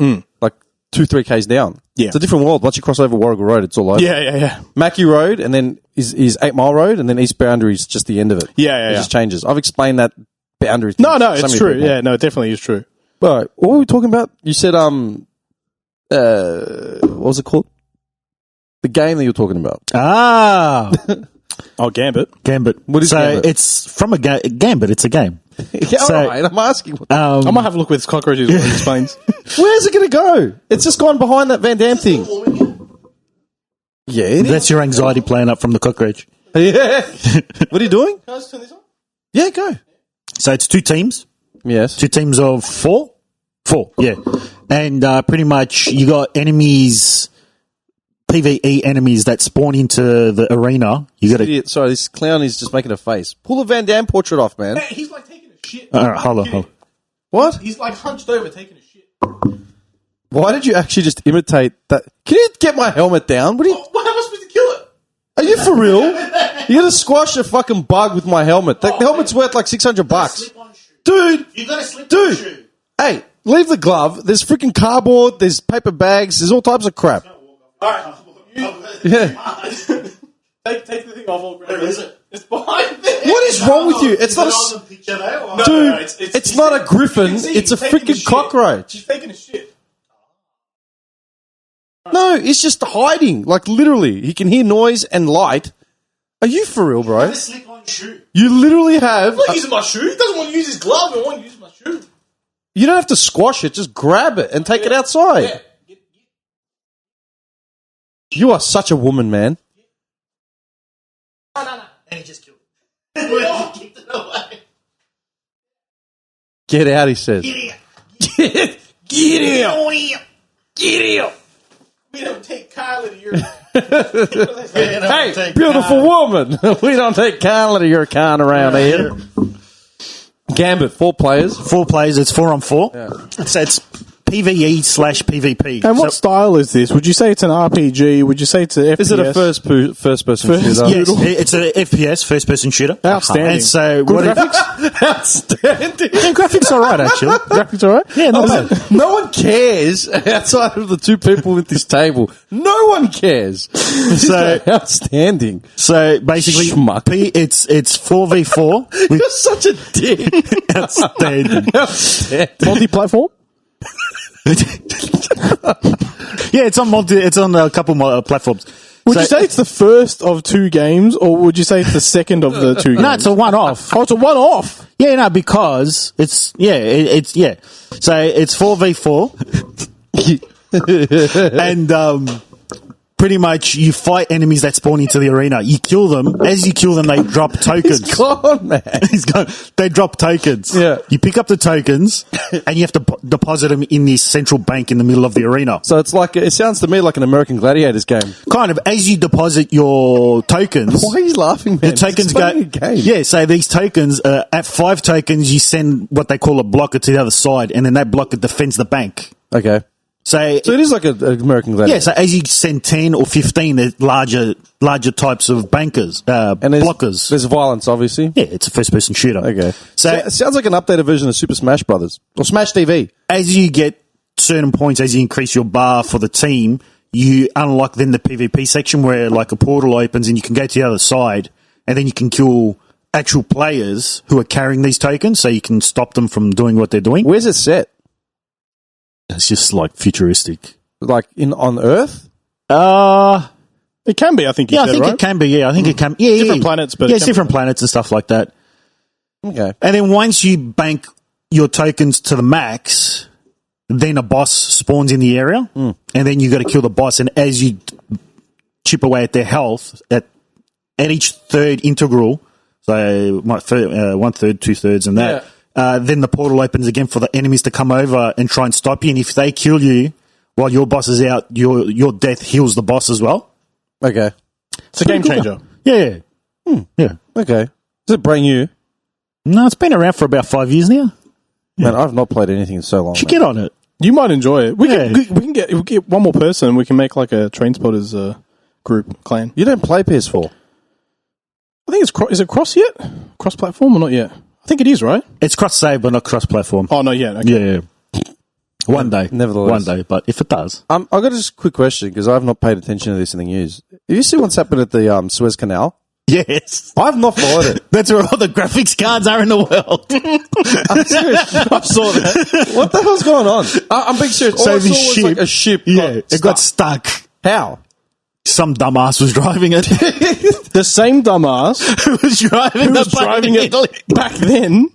like 2-3 k's down. Yeah. It's a different world. Once you cross over Warrigal Road, it's all over. yeah. Mackey Road, and then is 8 Mile Road, and then East Boundary is just the end of it. Yeah. It just changes. I've explained that boundary. No, it's true. Yeah, no, it definitely is true. Right. What were we talking about? You said what was it called? The game that you were talking about. Ah. Oh, Gambit. Gambit. What is Gambit? It's from a Gambit. It's a game. Yeah, So- all right. I'm asking. I might have a look with cockroaches. What it explains. Where's it going to go? It's just gone behind that Van Damme thing. Yeah, it is. That's your anxiety playing up from the cockroach. Yeah. What are you doing? Can I just turn this on? Yeah, go. So it's 2 teams. Yes. 2 teams of 4. 4, yeah. And pretty much you got enemies, PvE enemies that spawn into the arena. You got to. Idiot. Sorry, this clown is just making a face. Pull the Van Damme portrait off, man. He's like taking a shit. All right, hold on. What? He's like hunched over taking a shit. Why did you actually just imitate that? Can you get my helmet down? What are you? What am I supposed to kill it? Are you for real? You're gonna squash a fucking bug with my helmet. The helmet's worth like $600. Dude! You got to slip Dude! Hey, leave the glove. There's freaking cardboard, there's paper bags, there's all types of crap. Alright. Yeah. Take the thing off. Where is it? It's behind there. What is wrong with you? It's not a... Dude, it's not a griffin, it's a freaking cockroach. He's taking a shit. No, it's just hiding. Like, literally. He can hear noise and light. Are you for real, bro? slip-on shoe. You literally have... I'm not using my shoe. He doesn't want to use his glove. I want to use my shoe. You don't have to squash it. Just grab it and take it outside. Yeah. You are such a woman, man. And he just killed it. He kicked it away. Get out, he says. Get out. Get out. We don't take Kyla to your... Hey, beautiful woman. We don't take kindly to your kind around here. Gambit, 4 players. 4 players. It's 4 on 4. Yeah. So it's PvE/PvP. And what style is this? Would you say it's an RPG? Would you say it's an FPS? Is it a first person shooter? Yes, it's an FPS, first person shooter. Outstanding. And so Good what graphics? Outstanding. Yeah, graphics are right, actually. Graphics all right? Yeah, not bad. No one cares outside of the 2 people at this table. No one cares. So outstanding. So basically, Schmuck. it's 4v4. You're such a dick. Outstanding. Multi-platform? Yeah, it's on a couple more platforms. Would you say it's the first of 2 games, or would you say it's the second of the 2 games? No, it's a one-off. Oh, it's a one-off. Yeah, no, because it's So it's 4v4, and pretty much you fight enemies that spawn into the arena. You kill them. As you kill them, they drop tokens. He's gone, man. He's gone. They drop tokens. Yeah. You pick up the tokens, and you have to deposit them in this central bank in the middle of the arena. So it's like, it sounds to me like an American Gladiators game. Kind of. As you deposit your tokens, Why are you laughing, man? the tokens It's go. only a game. Yeah, so these tokens, at 5 tokens, you send what they call a blocker to the other side, and then that blocker defends the bank. Okay. So it is like an American Gladiator. Yeah, so as you send 10 or 15, there's larger types of bankers, and blockers. There's violence, obviously. Yeah, it's a first-person shooter. Okay. So It sounds like an updated version of Super Smash Brothers. Or Smash TV. as you get certain points, as you increase your bar for the team, you unlock then the PvP section where like a portal opens and you can go to the other side, and then you can kill actual players who are carrying these tokens, so you can stop them from doing what they're doing. Where's it set? It's just like futuristic. Like on Earth? It can be, I think you Yeah, I said, think right? it can be. Yeah, I think it can. Yeah, Different planets, but it yeah, can it's different planets and stuff like that. Okay. And then once you bank your tokens to the max, then a boss spawns in the area, and then you got to kill the boss. And as you chip away at their health, at each third integral, so 1/3, 2/3, and that, then the portal opens again for the enemies to come over and try and stop you. And if they kill you while your boss is out, your death heals the boss as well. Okay. It's a game changer. Yeah, yeah. Okay. Is it brand new? No, it's been around for about 5 years now. Man, I've not played anything in so long. Should man. get on it. You might enjoy it. We Yeah. can get one more person. We can make like a Train Spotters group clan. You don't play PS4? I think is it cross yet? Cross platform or not yet? I think it is, right? It's cross-save, but not cross-platform. Oh, no, yet. Okay. Yeah. One day. Nevertheless. One day, but if it does. I've got just a quick question because I've not paid attention to this in the news. Have you seen what's happened at the Suez Canal? Yes. I've not followed it. That's where all the graphics cards are in the world. I'm serious. I saw that. What the hell's going on? I'm being serious. All So I saw this was like a ship. it got stuck. How? Some dumbass was driving it. The same dumbass Who was driving who was driving it back then,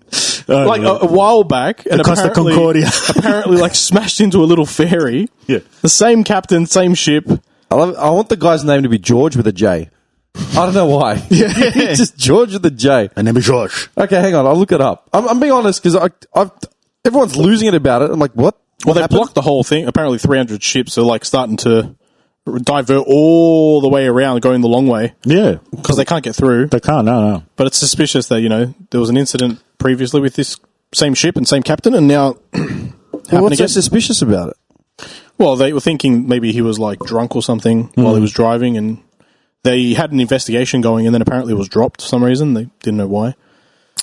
a while back, and Costa apparently, Concordia. apparently like smashed into a little ferry. Yeah. The same captain, same ship. I want the guy's name to be George with a J. I don't know why. Yeah. Just George with a J. And name is George. Okay, hang on. I'll look it up. I'm being honest because everyone's losing it about it. I'm like, what? Well, they blocked the whole thing. Apparently 300 ships are like starting to divert all the way around, going the long way, Yeah. because they can't get through. They can't, no. But it's suspicious that, there was an incident previously with this same ship and same captain, and now Well, what's so suspicious about it? Well, they were thinking maybe he was like drunk or something while he was driving, and they had an investigation going, and then apparently it was dropped for some reason. They didn't know why.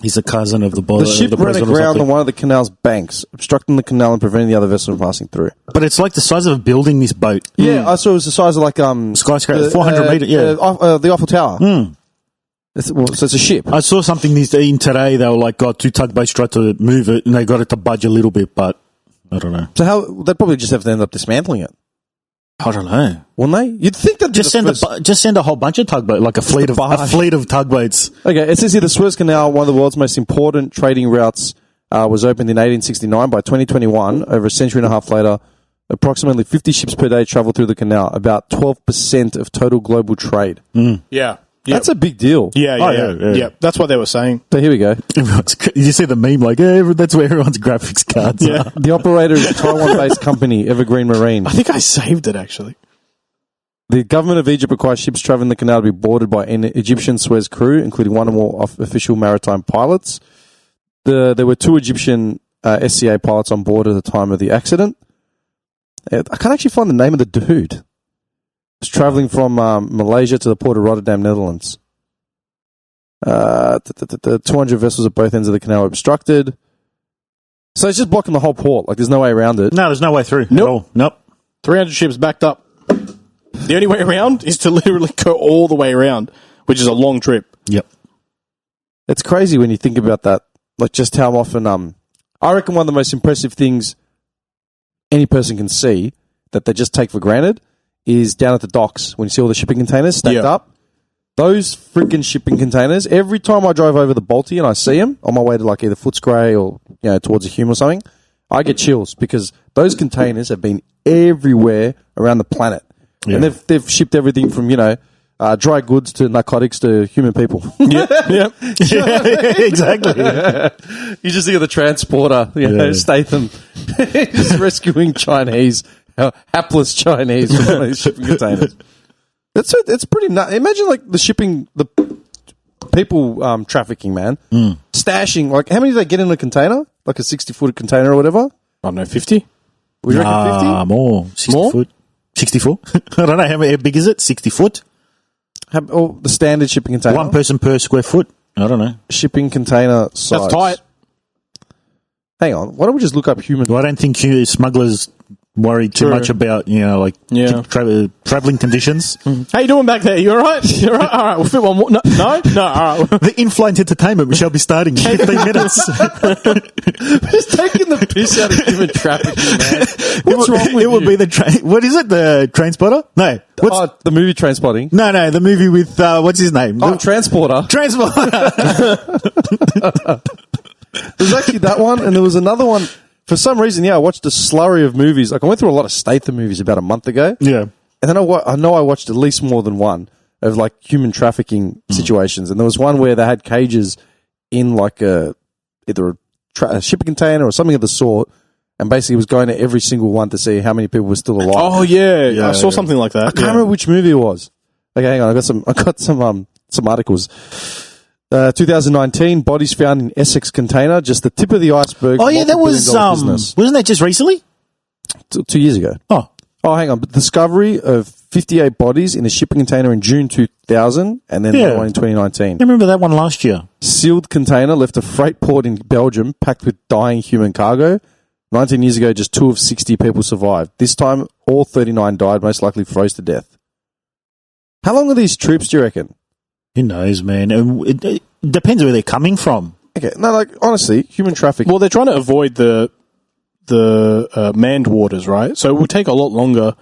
He's a cousin of the The ship ran president or aground something. on one of the canal's banks, obstructing the canal and preventing the other vessel from passing through. But it's like the size of a building, this boat. Yeah, I saw it was the size of like Skyscraper, 400 metre, yeah. the Eiffel Tower. So it's a ship. I saw something in today. They were like, God, 2 tugboats tried to move it, and they got it to budge a little bit, but I don't know. So how they'd probably just have to end up dismantling it, I don't know. wouldn't they? You'd think that Just send a whole bunch of tugboats, like a fleet of tugboats. Okay, it says here the Suez Canal, one of the world's most important trading routes, was opened in 1869. By 2021, over a century and a half later, approximately 50 ships per day travel through the canal, about 12% of total global trade. Yeah. That's a big deal. Yeah. That's what they were saying. So here we go. Did you see the meme? Like, that's where everyone's graphics cards are. The operator is a Taiwan-based company, Evergreen Marine. I think I saved it, actually. The government of Egypt requires ships traveling the canal to be boarded by an Egyptian Suez crew, including one or more official maritime pilots. There were 2 Egyptian SCA pilots on board at the time of the accident. I can't actually find the name of the dude. It's traveling from Malaysia to the port of Rotterdam, Netherlands. 200 vessels at both ends of the canal are obstructed. So it's just blocking the whole port. Like, there's no way around it. No, there's no way through. Nope. At all. Nope. 300 ships backed up. The only way around is to literally go all the way around, which is a long trip. Yep. It's crazy when you think about that. Like, just how often... I reckon one of the most impressive things any person can see that they just take for granted is down at the docks when you see all the shipping containers stacked up. Those freaking shipping containers, every time I drive over the Balti and I see them on my way to like either Footscray or, towards a Hume or something, I get chills because those containers have been everywhere around the planet. Yeah. And they've shipped everything from, dry goods to narcotics to human people. Yeah. Exactly. You just hear the transporter, Statham, just rescuing Chinese, hapless Chinese from one of these shipping containers. It's pretty nuts. Imagine like the shipping, the people trafficking, man. Stashing, like how many do they get in a container? Like a 60-foot container or whatever? I don't know, 50? Would you reckon 50? More. 60 More? foot. 64? I don't know. How big is it? 60 foot? The standard shipping container? One person per square foot? I don't know. Shipping container size. That's tight. Hang on. Why don't we just look up human... Well, I don't think smugglers worry too much about, traveling conditions. How you doing back there? You all right? You all right? All right, we'll fit one more. No? All right. The in-flight entertainment, we shall be starting in 15 minutes. We're just taking the piss out of human trafficking, man. What's wrong with you? It would be the train... What is it? The Train Spotter? No. The movie Trainspotting? No, the movie with... what's his name? Transporter. Transporter. There's actually that one, and there was another one. For some reason, I watched a slurry of movies. Like, I went through a lot of Statham movies about a month ago. Yeah. And then I know I watched at least more than one of, like, human trafficking situations. And there was one where they had cages in, like, either a shipping container or something of the sort, and basically was going to every single one to see how many people were still alive. Oh, yeah. I saw something like that. I can't remember which movie it was. Okay, hang on. I got some articles. 2019, bodies found in Essex container, just the tip of the iceberg. Oh, yeah, that was, wasn't that just recently? 2 years ago. Oh, hang on. But discovery of 58 bodies in a shipping container in June 2000, and then the one in 2019. I remember that one last year. Sealed container left a freight port in Belgium packed with dying human cargo. 19 years ago, just 2 of 60 people survived. This time, all 39 died, most likely froze to death. How long are these trips, do you reckon? Who knows, man? It depends where they're coming from. Okay, no, like, honestly, human trafficking. Well, they're trying to avoid the manned waters, right? So it would take a lot longer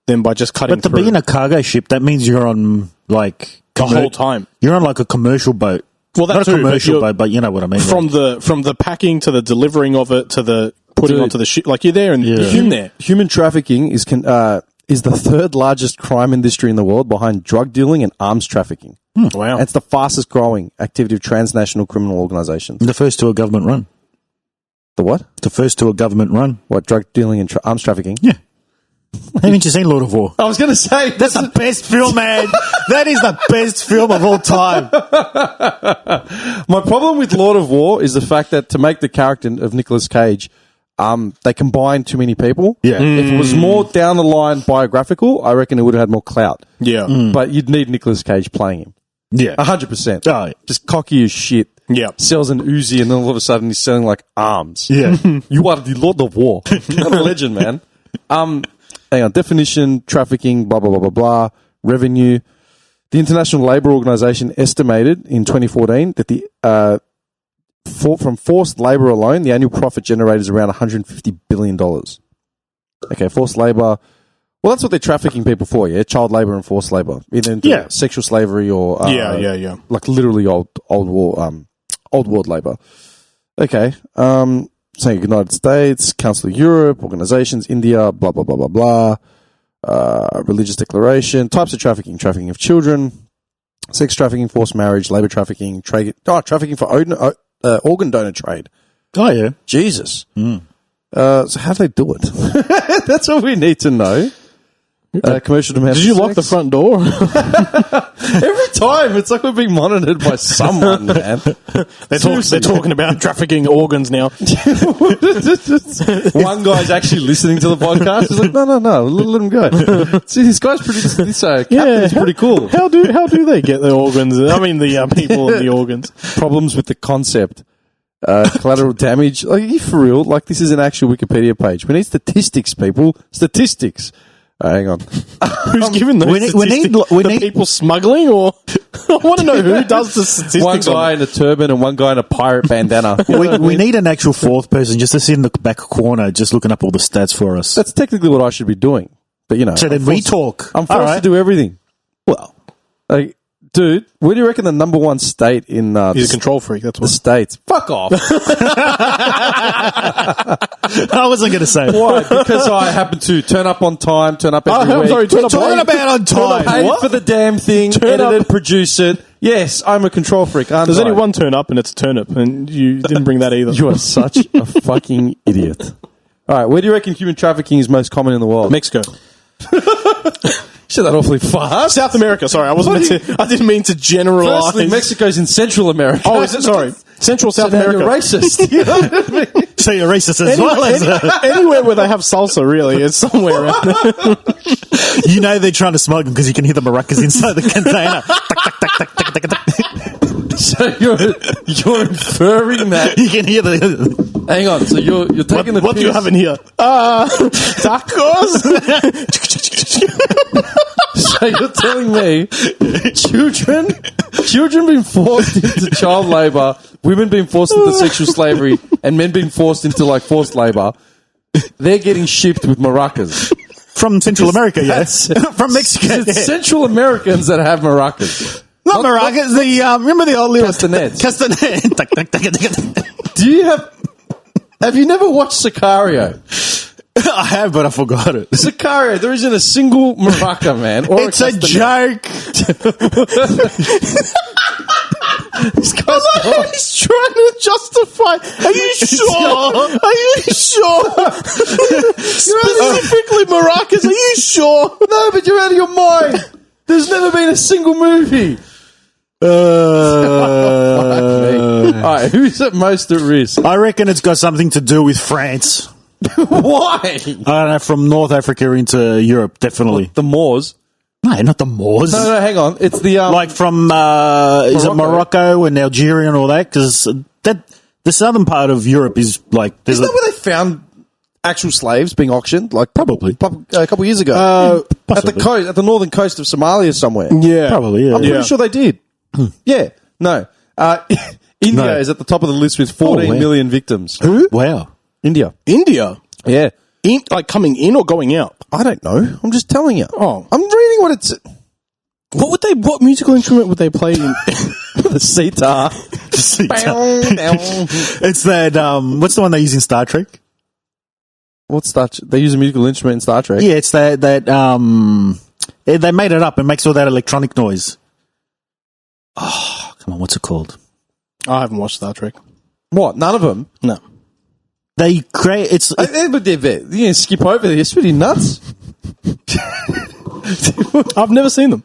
than by just cutting through. But to be in a cargo ship, that means you're on, like... the whole time. You're on, like, a commercial boat. Well, that's not a commercial boat, but you know what I mean. From the packing to the delivering of it to the putting onto the ship. Like, you're there and you're in there. Human trafficking is the third largest crime industry in the world behind drug dealing and arms trafficking. Wow. And it's the fastest growing activity of transnational criminal organizations. The first to a government run. The what? The first to a government run. What, drug dealing and arms trafficking? Yeah. Haven't you seen Lord of War? I was going to say. That's the best film, man. That is the best film of all time. My problem with Lord of War is the fact that to make the character of Nicolas Cage, they combine too many people. Yeah. If it was more down the line biographical, I reckon it would have had more clout. Yeah. But you'd need Nicolas Cage playing him. Yeah. 100%. Oh, yeah. Just cocky as shit. Yeah. Sells an Uzi and then all of a sudden he's selling like arms. Yeah. You are the Lord of War. What a legend, man. Hang on. Definition, trafficking, blah, blah, blah, blah, blah. Revenue. The International Labour Organization estimated in 2014 that from forced labour alone, the annual profit generated is around $150 billion. Okay, forced labour. Well, that's what they're trafficking people for, yeah? Child labour and forced labour. Either sexual slavery or... Yeah. Like literally old world labour. Okay. Saying United States, Council of Europe, organisations, India, blah, blah, blah, blah, blah. Religious declaration. Types of trafficking. Trafficking of children. Sex trafficking, forced marriage, labour trafficking, trafficking for organ donor trade. Oh, yeah. Jesus. So how do they do it? That's what we need to know. Commercial demand. Did you lock the front door? Every time, it's like we're being monitored by someone, man. They're talking about trafficking organs now. One guy's actually listening to the podcast. He's like, no, let him go. See, this guy's this captain is pretty cool. How do they get the organs? I mean, the people and the organs. Problems with the concept. Collateral damage. Are you for real? Like, this is an actual Wikipedia page. We need statistics, people. Statistics. Hang on. Who's giving those statistics? We need people smuggling, or I want to know who does the statistics. One guy in a turban and one guy in a pirate bandana. we need an actual fourth person just to sit in the back corner, just looking up all the stats for us. That's technically what I should be doing, but you know. So then we talk. I'm forced to do everything. Well, like, Dude, where do you reckon the number one state in He's a control freak, that's the what. States? Fuck off. I wasn't going to say. Why? Because I happen to turn up on time, turn up every I'm week. sorry, turn up Talking about on time. Paid What? for the damn thing, Turn edit up. it, produce it. Yes, I'm a control freak, aren't There's I? only one turn up and it's a turnip, and you didn't bring that either. You are such a fucking idiot. All right, where do you reckon human trafficking is most common in the world? Mexico. You said that awfully fast. South America, sorry. I didn't mean to generalize. Firstly, Mexico's in Central America. Oh, is it? Sorry. Central South Now America. you're racist. You know what I mean? So you're racist as well as Anywhere where they have salsa, really, is somewhere around there. you know they're trying to smoke them because you can hear the maracas inside the container. So you're inferring that. You can hear the. Hang on. So you're taking the What do you piss. have in here? Tacos? So you're telling me children being forced into child labour, women being forced into sexual slavery, and men being forced into like forced labour, they're getting shipped with maracas. From Central America, yes. From Mexico. It's yeah. Central Americans that have maracas. Not maracas, remember the old little... Castanets. Castanet. Do you have you never watched Sicario? I have, but I forgot it. Sicario, there isn't a single maraca, man. Or It's a castanet. joke. This guy's He's trying to justify. Are you sure? Are you sure? Specifically maracas, are you sure? No, but you're out of your mind. There's never been a single movie. All right, who's at most at risk? I reckon it's got something to do with France. Why? I don't know, from North Africa into Europe, definitely. The Moors. No, not the Moors. No, hang on. It's the Like from, is it Morocco and Algeria and all that? Because the southern part of Europe is like... Isn't that where they found actual slaves being auctioned? Like Probably. a couple of years ago. At the possibly. coast, at the northern coast of Somalia somewhere. Yeah. Probably, yeah. I'm pretty sure they did. Yeah. No. India No. is at the top of the list with 14 wow. million victims. Who? Wow. India. India? Yeah. Like coming in or going out? I don't know. I'm just telling you. Oh. I'm reading what it's... What musical instrument would they play in? the sitar. It's that, what's the one they use in Star Trek? What's that? They use a musical instrument in Star Trek. Yeah, it's that they made it up and makes all that electronic noise. Oh, come on, what's it called? I haven't watched Star Trek. What? None of them? No. They create, But you can skip over this. Pretty nuts. I've never seen them.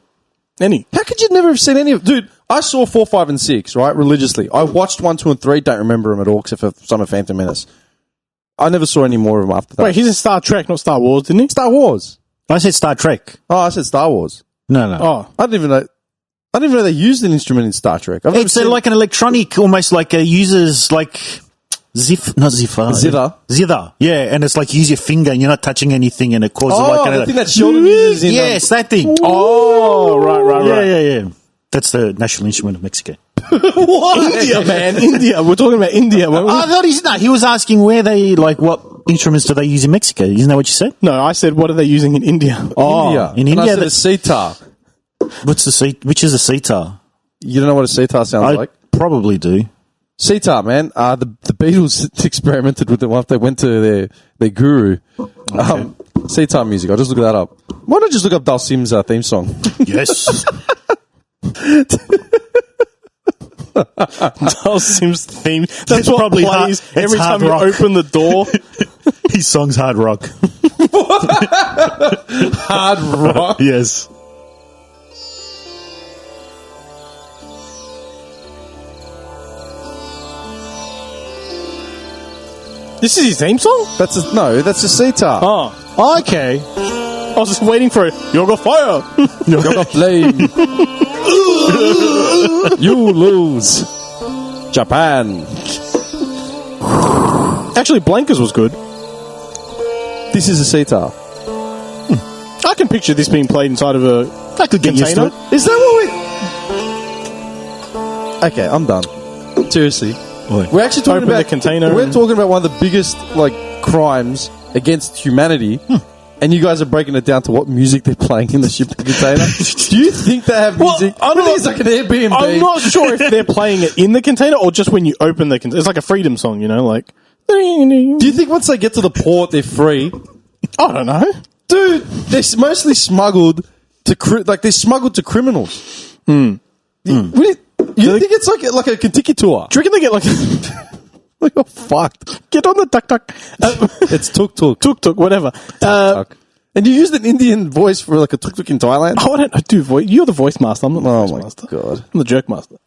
Any. How could you never have seen any of... Dude, I saw 4, 5, and 6, right, religiously. I watched 1, 2, and 3, don't remember them at all, except for some of Phantom Menace. I never saw any more of them after that. Wait, he's in Star Trek, not Star Wars, didn't he? Star Wars. I said Star Trek. Oh, I said Star Wars. No. Oh. I didn't even know they used an instrument in Star Trek. I've never It's seen... like an electronic, almost like uses like not zither. Zither. Yeah, and it's like you use your finger and you're not touching anything and it causes like the thing that Sheldon uses in... yes, that thing. Oh, right. Yeah. That's the national instrument of Mexico. India, man. India. We're talking about India. weren't we? I thought he was asking where they, like, what instruments do they use in Mexico? Isn't that what you said? No, I said, what are they using in India? India. In And India, I said a sitar. which is a sitar? You don't know what a sitar sounds I like? probably do. Sitar, man. The Beatles experimented with it after they went to their guru. Sitar music. I'll just look that up. Why not just look up Dalsim's theme song? Yes. Dalsim's theme. That's It's what probably plays hard- it's every hard time you rock. open the door. His song's hard rock. Hard rock. Yes. This is his theme song? That's a sitar. Oh, okay. I was just waiting for it. Yoga fire. Yoga flame. You lose. Japan. Actually, Blankers was good. This is a sitar. I can picture this being played inside of a I could get used to container. it. Is that what we... Okay, I'm done. Seriously. We're actually talking Open the about... container We're and- talking about one of the biggest, crimes against humanity, and you guys are breaking it down to what music they're playing in the shipping container. Do you think they have music? I don't know. It's like an Airbnb. I'm not sure if they're playing it in the container or just when you open the container. It's like a freedom song, you know, like. Do you think once they get to the port, they're free? I don't know. Dude, they're mostly smuggled to they're smuggled to criminals. You think it's like a Kentucky tour? Do you reckon they get like You're fucked. get on the tuk-tuk? It's tuk-tuk. Tuk-tuk, whatever. And you used an Indian voice for like a tuk-tuk in Thailand? I don't do voice. You're the voice master. I'm not the Oh voice my master. God. I'm the jerk master.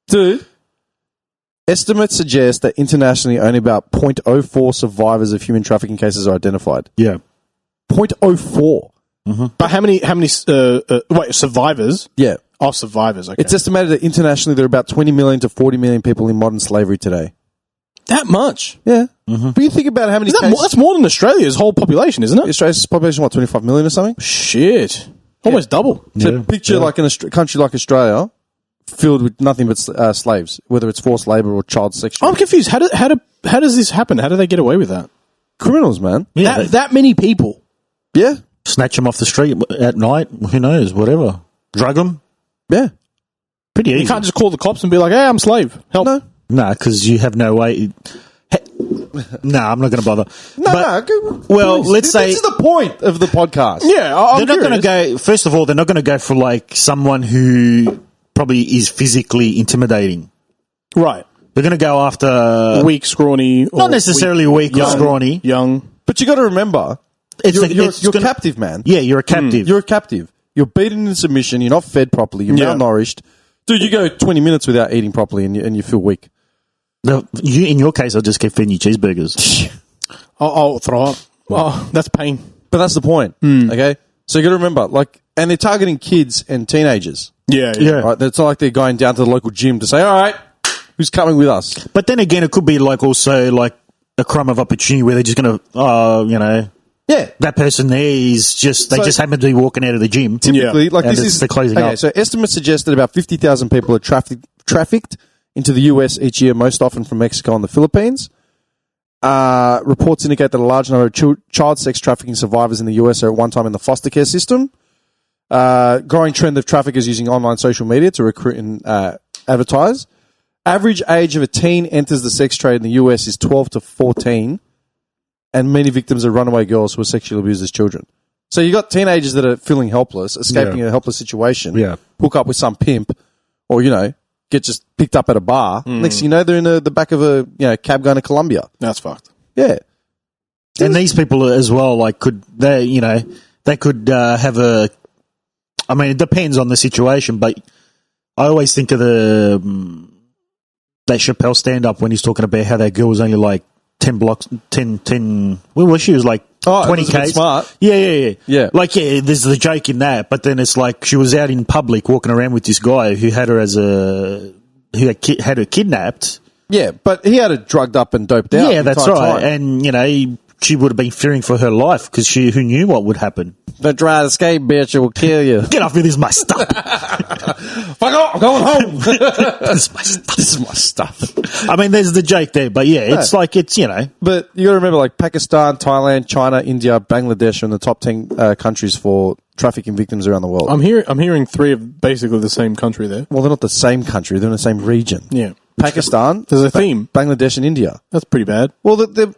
Dude, estimates suggest that internationally only about 0.04 survivors of human trafficking cases are identified. Yeah. 0.04. But how many survivors? Yeah. Oh, survivors, okay. It's estimated that internationally there are about 20 million to 40 million people in modern slavery today. that much? Yeah. But you think about how many That's more than Australia's whole population, isn't it? Australia's population, what, 25 million or something? Shit. Almost double. So picture like in a country like Australia filled with nothing but slaves, whether it's forced labour or child sex trade. I'm confused. How does this happen? How do they get away with that? Criminals, man. Yeah, That many people. Yeah. snatch them off the street at night. Who knows? Whatever. Drug them. Yeah. Pretty easy. You can't just call the cops and be like, hey, I'm a slave. Help. No. Nah, because you have no way. Nah, I'm not going to bother. No. Well, Please. let's say this is the point of the podcast. Yeah, I'm they're not going to curious. go. First of all, they're not going to go for like someone who probably is physically intimidating. Right. They're going to go after Weak, scrawny. Or not necessarily weak or scrawny. Young. But you got to remember, you're captive, man. Yeah, you're a captive. You're a captive. You're beaten in submission. You're not fed properly. You're Yeah. malnourished. Dude, you go 20 minutes without eating properly and you feel weak. You, in your case, I'll just keep feeding you cheeseburgers. I'll throw up. Oh, that's pain. But that's the point. Okay? So you got to remember, and they're targeting kids and teenagers. Yeah. Right? It's not like they're going down to the local gym to say, all right, who's coming with us? But then again, it could be like also like a crumb of opportunity where they're just going to, Yeah. that person there is just, they So- just happen to be walking out of the gym. Typically, Yeah. like And this it's is the closing okay. up. So estimates suggest that about 50,000 people are trafficked into the US each year, most often from Mexico and the Philippines. Reports indicate that a large number of child sex trafficking survivors in the US are at one time in the foster care system. Growing trend of traffickers using online social media to recruit and advertise. Average age of a teen enters the sex trade in the US is 12 to 14, and many victims are runaway girls who are sexually abused as children. So you got teenagers that are feeling helpless, escaping a helpless situation, hook up with some pimp, or, get just picked up at a bar. Next thing you know, they're in the back of a cab going to Colombia. That's fucked. Yeah. And these people as well, like, could they could have a. I mean, it depends on the situation, but I always think of that Chappelle stand up when he's talking about how that girl was only like 10 blocks, 10. Well, she was like 20 Elizabeth K. Smart. Yeah. Like, there's the joke in that, but then it's like she was out in public walking around with this guy who had her had her kidnapped. Yeah, but he had her drugged up and doped out. Yeah, the that's entire right. time. And, she would have been fearing for her life because who knew what would happen. Don't try to escape, bitch. It will kill you. Get off me, this is my stuff. Fuck off. I'm going home. This is my stuff. This is my stuff. I mean, there's the joke there, but it's like But you got to remember, like Pakistan, Thailand, China, India, Bangladesh are in the top 10 countries for trafficking victims around the world. I'm hearing three of basically the same country there. Well, they're not the same country. They're in the same region. Yeah. Pakistan, There's a theme. Bangladesh, and India. That's pretty bad. Well, they're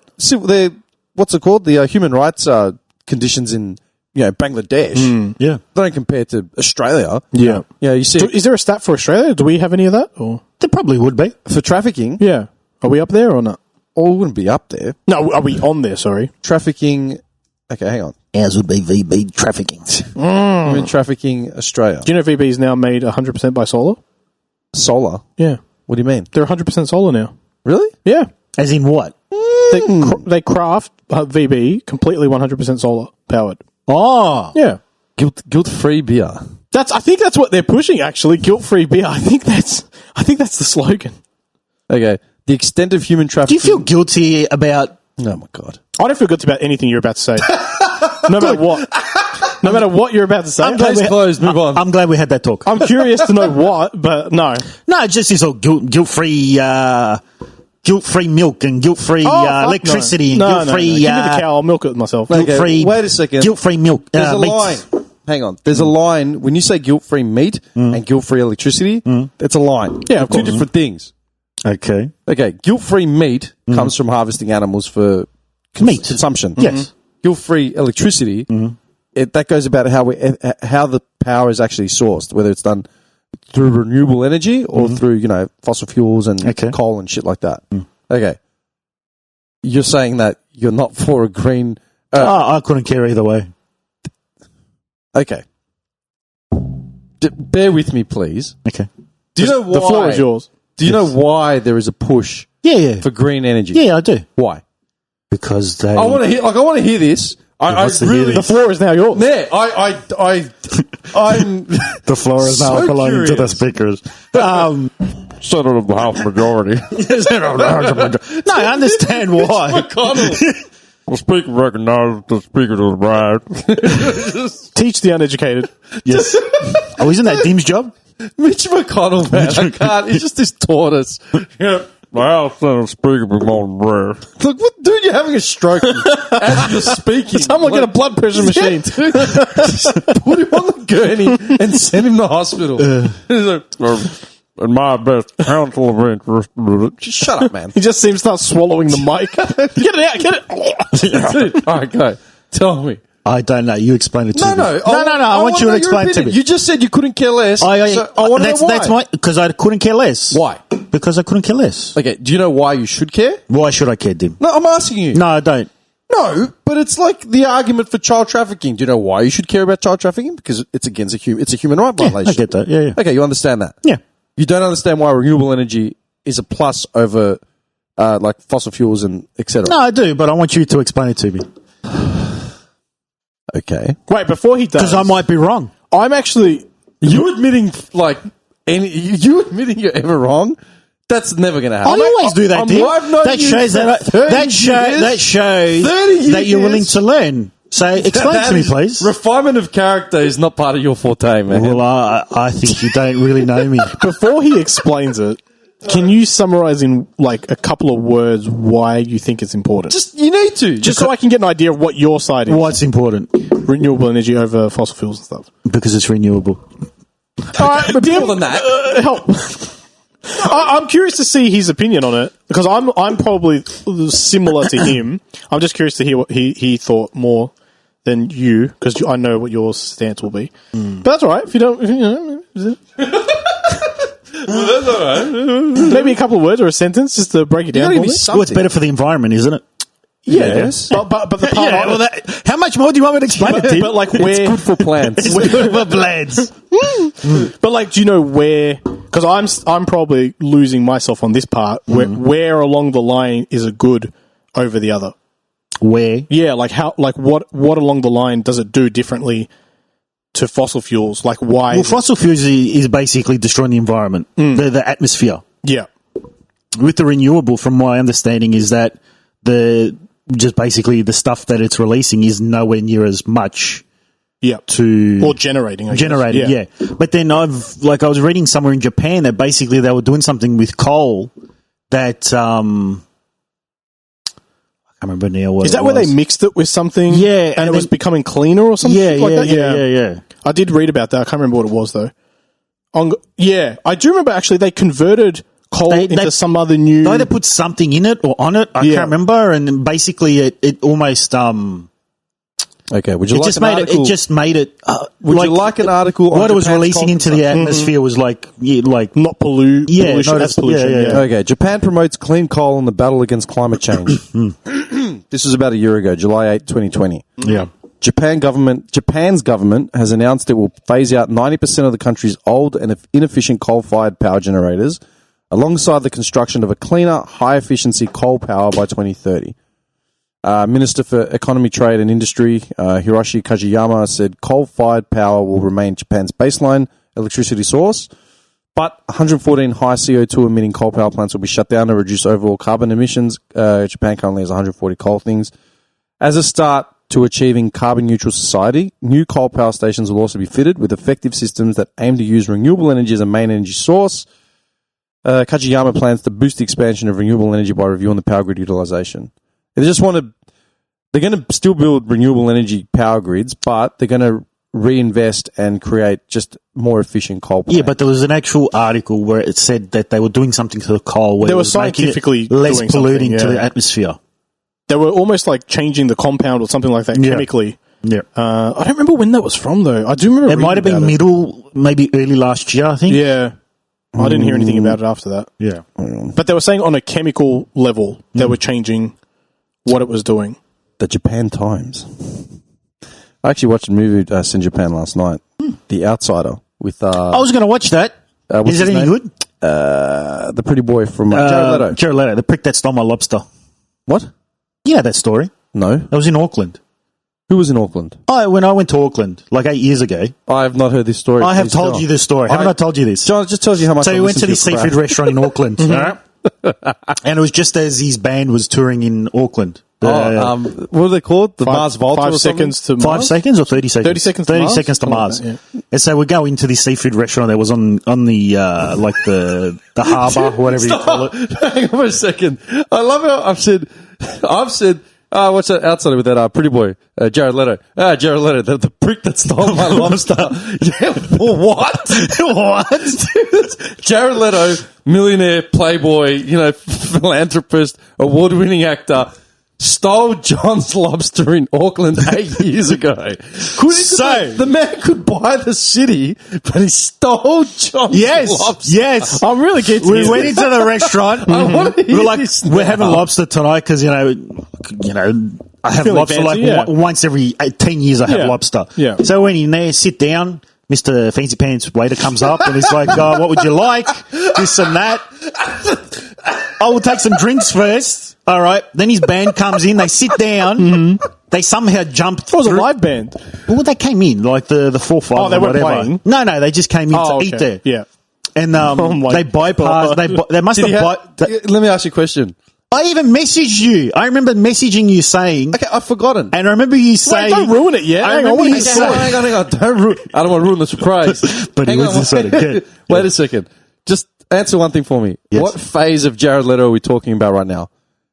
what's it called? The human rights conditions in Bangladesh. yeah. They don't compare to Australia. Yeah. Yeah, you see, Is there a stat for Australia? Do we have any of that? Or There probably would be. for trafficking, yeah. Are we up there or not? we wouldn't be up there. No, are we on there? Sorry. Trafficking. Okay, hang on. Ours would be VB trafficking. Human trafficking Australia. Do you know VB is now made 100% by solar? Solar. Yeah. What do you mean? They're 100% solar now. Really? Yeah. As in what? They craft VB completely 100% solar powered. Oh. Yeah. Guilt-free beer. I think that's what they're pushing, actually. Guilt-free beer. I think that's the slogan. Okay. The extent of human Do trafficking. you feel guilty about... Oh my god. I don't feel good about anything you're about to say. No matter what. No matter what you're about to say. Case closed. Move on. I'm glad we had that talk. I'm curious to know what, but no. No, it's just this whole guilt-free guilt-free milk and guilt-free fuck electricity no. and guilt-free... No. Give me the cow. I'll milk it myself. Guilt-free... wait a second. Guilt-free milk. There's a meat. line. Hang on. There's a line. When you say guilt-free meat and guilt-free electricity, it's a line. Yeah, of Two course. different things. Okay. Okay, guilt-free meat comes from harvesting animals for Meat. consumption. Yes. Guilt-free electricity, that goes about how the power is actually sourced, whether it's done through renewable energy or through, fossil fuels and coal and shit like that. Okay. You're saying that you're not for a green... I couldn't care either way. Okay. Bear with me, please. Okay. Do you know why... The floor is yours. Do you know why there is a push Yeah. for green energy? Yeah, I do. Why? Because they... I want to hear this. I wants to hear really... this. The floor is now yours. Yeah, I'm... The floor is now So belonging to the curious. speakers. Senate of the House majority. No, I understand why. McConnell. The speaker recognizes the speaker to the right. Teach the uneducated. Yes. Oh, isn't that Dim's job? Mitch McConnell, man. I can't. He's just this tortoise. Yeah. Well, Senate speaker belongs rare. Look, what, dude, you're having a stroke as you're speaking. Someone get a blood pressure machine. Yeah, dude. Just put him on the gurney and send him to hospital. He's like, in my best counsel of interest. Just shut up, man. He just seems to start swallowing the mic. Get it out, get it. Dude, all right, go. Tell me. I don't know. You explain it to me. No. I want you to explain it to me. You just said you couldn't care less. I want to know why. That's my... Because I couldn't care less. Why? Because I couldn't care less. Okay, do you know why you should care? Why should I care, Dim? No, I'm asking you. No, I don't. No, but it's like the argument for child trafficking. Do you know why you should care about child trafficking? Because it's against it's a human right violation. I get that. Yeah. Okay, you understand that? Yeah. You don't understand why renewable energy is a plus over like fossil fuels and etc. No, I do, but I want you to explain it to me. Okay. Wait, before he does. Because I might be wrong. I'm actually. You admitting you admitting you're ever wrong? That's never going to happen. I always do that, Dim. I've known That you shows for that 30 shows 30 that you're willing years. to learn. So explain That to me, is- please. Refinement of character is not part of your forte, man. Well, I think you don't really know me. Before he explains it, can you summarize in like a couple of words why you think it's important? Just you need to. Just so I can get an idea of what your side is. What's important? Renewable energy over fossil fuels and stuff. Because it's renewable. All right, but more than that. help. I'm curious to see his opinion on it because I'm probably similar to him. I'm just curious to hear what he thought more than you because I know what your stance will be. But that's all right if you don't. That's all right. Maybe a couple of words or a sentence just to break it down. gotta For give me me. something. Well, it's better for the environment, isn't it? Yes. But the part Yeah, well, how much more do you want me to explain it to you? but like It's where good for plants. for blades. But like, do you know where? Because I'm probably losing myself on this part. Where along the line is a good over the other? Where? Yeah, like how? Like what along the line does it do differently to fossil fuels? Like why? Well, fossil fuels is basically destroying the environment, the atmosphere. Yeah, With the renewable, from my understanding, is that just basically the stuff that it's releasing is nowhere near as much yeah. Or generating. I guess. generated. Yeah. But then I was reading somewhere in Japan that basically they were doing something with coal that I can't remember now what Is that it where was. they mixed it with something? Yeah, and it was then- becoming cleaner or something. Yeah, like that? yeah. I did read about that. I can't remember what it was though. Yeah, I do remember actually they converted coal They- into they- some other new. They either put something in it or on it. I Yeah. can't remember. And basically, it almost Okay. Would you it like just an made article? it. It just made it. Would you like an article on what it was Japan's releasing coal into the atmosphere was like not pollution. Yeah, Pollution. no, That's that's- pollution. yeah, Yeah. Okay, Japan promotes clean coal in the battle against climate change. This was about a year ago, July 8, 2020. yeah. Japan's government has announced it will phase out 90% of the country's old and inefficient coal-fired power generators, alongside the construction of a cleaner, high-efficiency coal power by 2030. Minister for Economy, Trade and Industry, Hiroshi Kajiyama, said coal-fired power will remain Japan's baseline electricity source, but 114 high CO2 emitting coal power plants will be shut down to reduce overall carbon emissions. Japan currently has 140 coal things. As a start to achieving carbon neutral society, new coal power stations will also be fitted with effective systems that aim to use renewable energy as a main energy source. Kajiyama plans to boost the expansion of renewable energy by reviewing the power grid utilization. They just want to. They're going to still build renewable energy power grids, but they're going to reinvest and create just more efficient coal plants. Yeah, but there was an actual article where it said that they were doing something to the coal where They it were was making it scientifically less doing polluting something, to yeah. the atmosphere. They were almost like changing the compound or something like that chemically. Yeah. I don't remember when that was from, though. I do remember It might have been middle, maybe early last year, I think. Yeah. I didn't hear anything about it after that. Yeah. But they were saying on a chemical level, they were changing what it was doing. The Japan Times. I actually watched a movie in Japan last night, The Outsider, with I was going to watch that. what's Is it his any name? good? The pretty boy from Jared Leto. Jared Leto, the prick that stole my lobster. What? You know that story? No. That was in Auckland. Who was in Auckland? When I went to Auckland, like 8 years ago, I have not heard this story. I have Please told tell. you this story. Haven't I told you this? John, it just tells you how much So I we went to listen this your seafood crap. restaurant in Auckland, alright? And it was just as his band was touring in Auckland. What are they called? The Mars Volta 5 or something? seconds to 5 Mars? seconds or 30 seconds? 30 seconds to 30 Mars? seconds to Something like Mars. that, And so we go into this seafood restaurant that was on the like the harbour, whatever you call it. Hang on for a second. I love how I've said, what's that outsider with that pretty boy? Jared Leto. Jared Leto, the prick that stole my lobster. Yeah, what? What? Jared Leto, millionaire, playboy, philanthropist, award-winning actor, stole John's lobster in Auckland 8 years ago. The man could buy the city, but he stole John's lobster. Yes. I'm really getting We went into the restaurant. We're like, we're having lobster tonight because, I have Feeling lobster fancy, yeah. once every 10 years I have Yeah. lobster. Yeah. So when in there, sit down, Mr. Fancy Pants waiter comes up and he's like, what would you like? This and that. I will take some drinks first. All right. Then his band comes in. They sit down. Mm-hmm. They somehow jumped It was a through. live band. Well, they came in, like the 4-5 Oh, they or weren't whatever. playing? No, they just came in to eat there. Yeah. And my they bypassed. God. They must have. Let me ask you a question. I even messaged you. I remember messaging you saying. Okay, I've forgotten. And I remember you saying. Wait, don't ruin it yet. I Hang on, remember what you are you saying. Hang on. I don't want to ruin the surprise. But he Hang was on, just sort of good. Wait a second. Just answer one thing for me. Yes. What phase of Jared Leto are we talking about right now?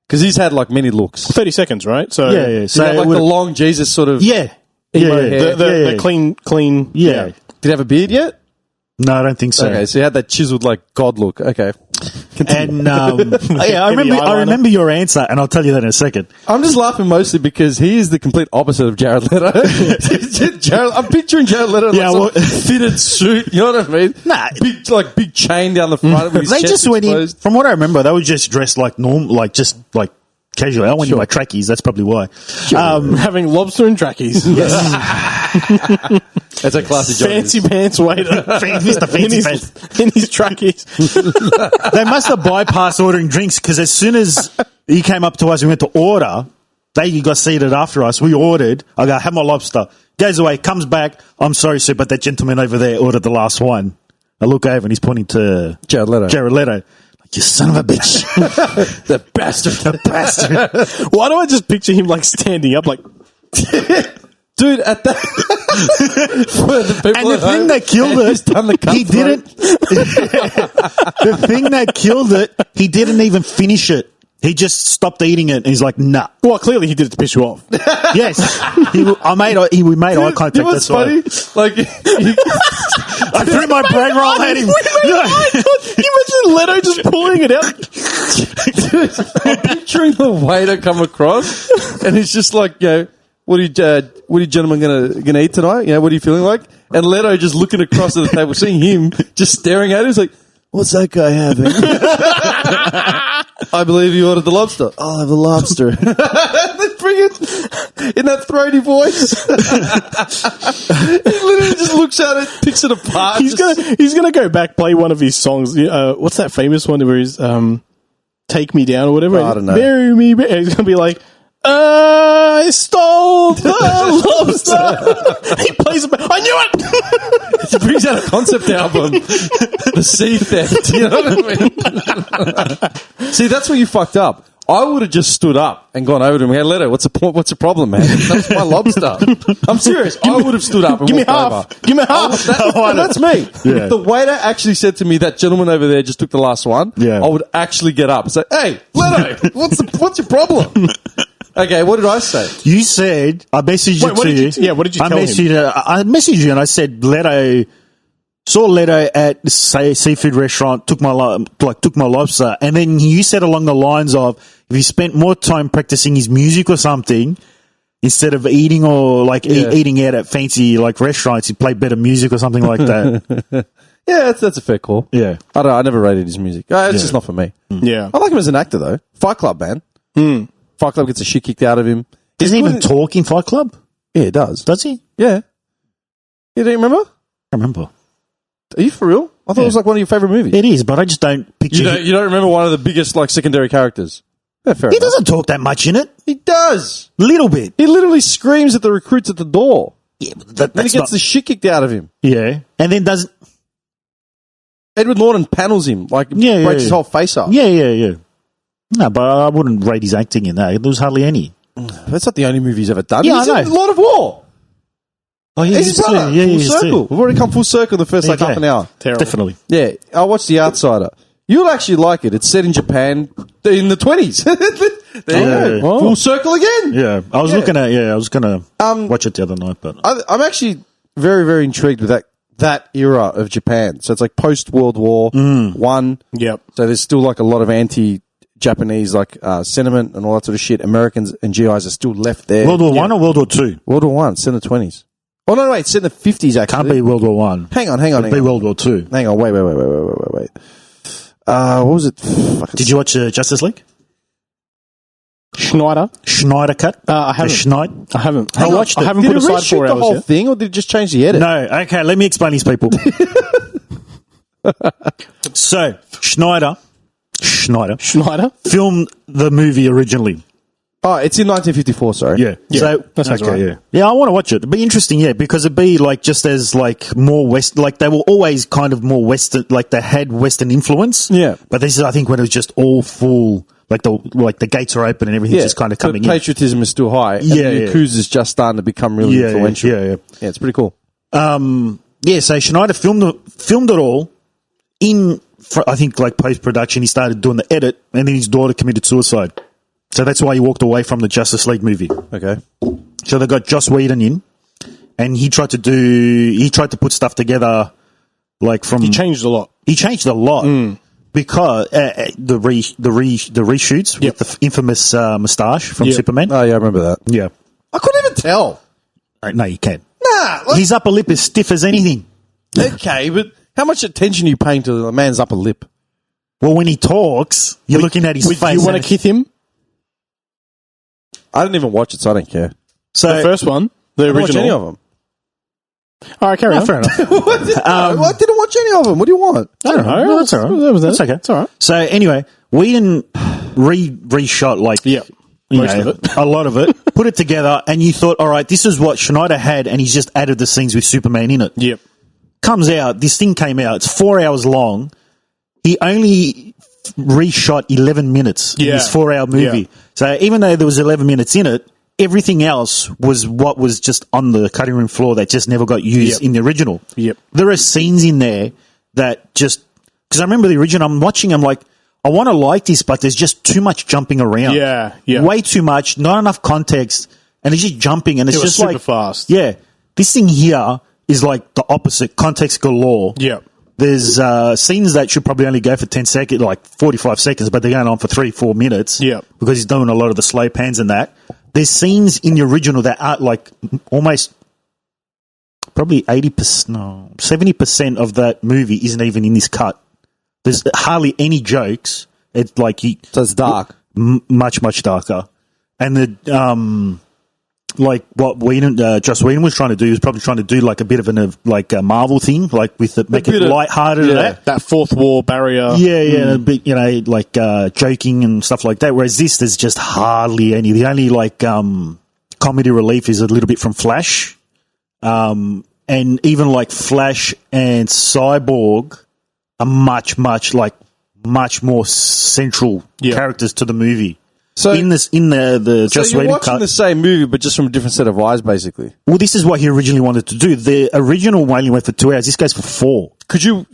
Because he's had like many looks. 30 seconds, right? So Yeah. So So like the long Jesus sort of. Yeah. emo Yeah. hair. The clean. Yeah. Did he have a beard yet? No, I don't think so. Okay, so he had that chiseled like God look. Okay. And I remember your answer, and I'll tell you that in a second. I'm just laughing mostly because he is the complete opposite of Jared Leto. I'm picturing Jared Leto in like some fitted suit. You know what I mean? Nah. big chain down the front. With his They chest just went in. exposed. From what I remember, they were just dressed like normal, like just like casual. I went in my trackies. That's probably why. Having lobster and trackies. That's a classic joke. Fancy pants waiter. Mr. Fancy Pants. In his trackies. They must have bypassed ordering drinks because as soon as he came up to us, we went to order. They got seated after us. We ordered. I go, have my lobster. Goes away, comes back. I'm sorry, sir, but that gentleman over there ordered the last one. I look over and he's pointing to Jared Leto. Like, you son of a bitch. The bastard. Why do I just picture him like standing up like... Dude, at that... for the people And the at thing home, that killed and it, he's done the he cutthroat. didn't... The thing that killed it, he didn't even finish it. He just stopped eating it and he's like, nah. Well, clearly he did it to piss you off. Yes. We made eye contact. You know what's That's why. funny? Like, I threw my bread roll at him. Can you imagine Leto just pulling it out? I'm picturing the waiter come across, and he's just like, what are you gentlemen gonna eat tonight? What are you feeling like? And Leto just looking across at the table, seeing him just staring at him, he's like, what's that guy having? I believe you ordered the lobster. I'll have the lobster. They bring it in that throaty voice. He literally just looks at it, picks it apart. He's gonna go back, play one of his songs. What's that famous one where he's Take Me Down or whatever? I don't know. Bury me. He's gonna be like, I stole the lobster. He plays it back. I knew it. He brings out a concept album, The Sea Theft. You know what I mean? See, that's where you fucked up. I would have just stood up and gone over to him. Hey, Leto, what's the problem, man? That's my lobster. I'm serious. I would have stood up and Give me walked half. over. Give me half. That's me. Yeah. If the waiter actually said to me, that gentleman over there just took the last one, Yeah. I would actually get up and say, hey, Leto, what's your problem? Okay, what did I say? You said I messaged Wait, what it to did you. you- yeah, what did you tell him? I messaged you and I said saw Leto at seafood restaurant, took my lobster, and then you said along the lines of if he spent more time practicing his music or something instead of eating or eating out at fancy like restaurants, he'd play better music or something like that. Yeah, that's a fair call. Yeah. I never rated his music. It's just not for me. Yeah. I like him as an actor, though. Fight Club, man. Fight Club gets the shit kicked out of him. Does he even talk in Fight Club? Yeah, he does. Does he? Yeah. You don't remember? I remember. Are you for real? I thought it was like one of your favourite movies. It is, but I just don't picture. You don't remember one of the biggest like secondary characters? Yeah, fair He enough. doesn't talk that much in it. He does. Little bit. He literally screams at the recruits at the door. Yeah, but Then he that's gets not. the shit kicked out of him. Yeah, and then doesn't. Edward Norton panels him, like Yeah, breaks his yeah. whole face up. Yeah. No, but I wouldn't rate his acting in that. There was hardly any. That's not the only movie he's ever done. Yeah, He's I in know. Lord of War. Oh yeah, He's his brother. Yeah, Full he's circle. We've already come full circle in the first like Okay. half an hour. Terrible. Definitely. Yeah, I watched The Outsider. You'll actually like it. It's set in Japan in the 20s. There you go. Yeah. Full circle again. Yeah, I was looking at. Yeah, I was gonna watch it the other night, but I'm actually very, very intrigued with that era of Japan. So it's like post World War One. Yep. So there's still like a lot of anti-Japanese like sentiment and all that sort of shit. Americans and GIs are still left there. World War One or World War Two? World War One, it's in the 20s. Oh no, wait, it's in the 50s actually. Can't be World War One. Hang on. It'd be World War Two. Hang on, wait. What was it? Fucking Did you watch Justice League? Schneider cut? I haven't. Schneid? I haven't. I watched I it. haven't Did put it aside reshoot 4 the hours whole yet. thing, or did it just change the edit? No. Okay, let me explain these people. So Schneider filmed the movie originally. Oh, it's in 1954. Sorry. Yeah. Yeah, So that sounds right. yeah. Yeah, I want to watch it. It'd be interesting, yeah, because it'd be like just as like more West, like they were always kind of more Western, like they had Western influence. Yeah. But this is, I think, when it was just all full, like the gates are open and everything's just kind of coming the in. patriotism is still high. And Yeah, the yeah. Yakuza's just starting to become really Yeah, influential. yeah. Yeah, it's pretty cool. Yeah, so Schneider filmed it all I think like post production. He started doing the edit, and then his daughter committed suicide. So that's why he walked away from the Justice League movie. Okay. So they got Joss Whedon in, and he tried to put stuff together, like from He changed a lot. He changed a lot because the reshoots Yep. with the infamous moustache from Yep. Superman. Oh, yeah, I remember that. Yeah, I couldn't even tell. no, you can't. Nah. His upper lip is stiff as anything. Okay, but how much attention are you paying to the man's upper lip? Well, when he talks, you're looking at his Would face. you want to and- kiss him? I didn't even watch it, so I don't care. So The first one, the I didn't watch original. any of them. All right, carry on. fair enough. I didn't watch any of them. What do you want? I don't know. No, that's all right. That was it. That's okay. It's all right. So anyway, Whedon reshot like Yeah. you Most know, of it. a lot of it, put it together, and you thought, all right, this is what Schneider had, and he's just added the scenes with Superman in it. Yep. Comes out, this thing came out, it's 4 hours long. He only reshot 11 minutes in Yeah. this 4 hour movie. Yeah. So even though there was 11 minutes in it, everything else was what was just on the cutting room floor that just never got used Yep. in the original. Yep. There are scenes in there that just, because I remember the original, I'm watching, I'm like, I want to like this, but there's just too much jumping around. Yeah, yeah. Way too much, not enough context, and it's just jumping, and it's It was just super like fast. Yeah, this thing here is like the opposite, context galore. Yep. There's scenes that should probably only go for 10 seconds, like 45 seconds, but they're going on for 3-4 minutes. Yep. Because he's doing a lot of the slow pans and that. There's scenes in the original that are like almost probably 70% of that movie isn't even in this cut. There's hardly any jokes. It's like So it's dark. much darker, and the like what Joss Whedon was trying to do was probably trying to do like a bit of a Marvel thing, like with make it bit of- lighthearted and that. That fourth wall barrier. Yeah, a bit, like joking and stuff like that. Whereas there's just hardly any. The only like comedy relief is a little bit from Flash, and even like Flash and Cyborg are much more central Yeah. characters to the movie. So in the so Just you're Waiting watching cut. the same movie, but just from a different set of eyes, basically. Well, this is what he originally wanted to do. The original only went for 2 hours. This goes for 4. Could you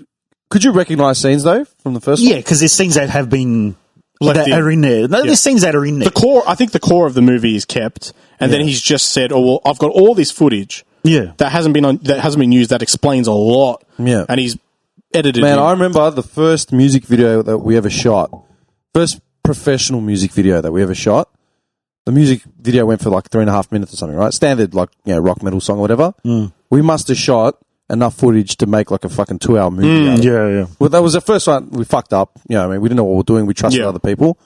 recognize scenes though from the first one? Yeah, because there's scenes that have been Left that in. are in there. No, there's scenes that are in there. I think the core of the movie is kept, and then he's just said, "Oh well, I've got all this footage Yeah. that hasn't been used. That explains a lot." Yeah. and he's edited. Man, in. I remember the first music video that we ever shot. First professional music video that we ever shot. The music video went for like 3.5 minutes or something, right? Standard, like, rock metal song or whatever. We must have shot enough footage to make like a fucking 2-hour movie out of it. Yeah. Well, that was the first one we fucked up. I mean, we didn't know what we were doing. We trusted Yeah. other people.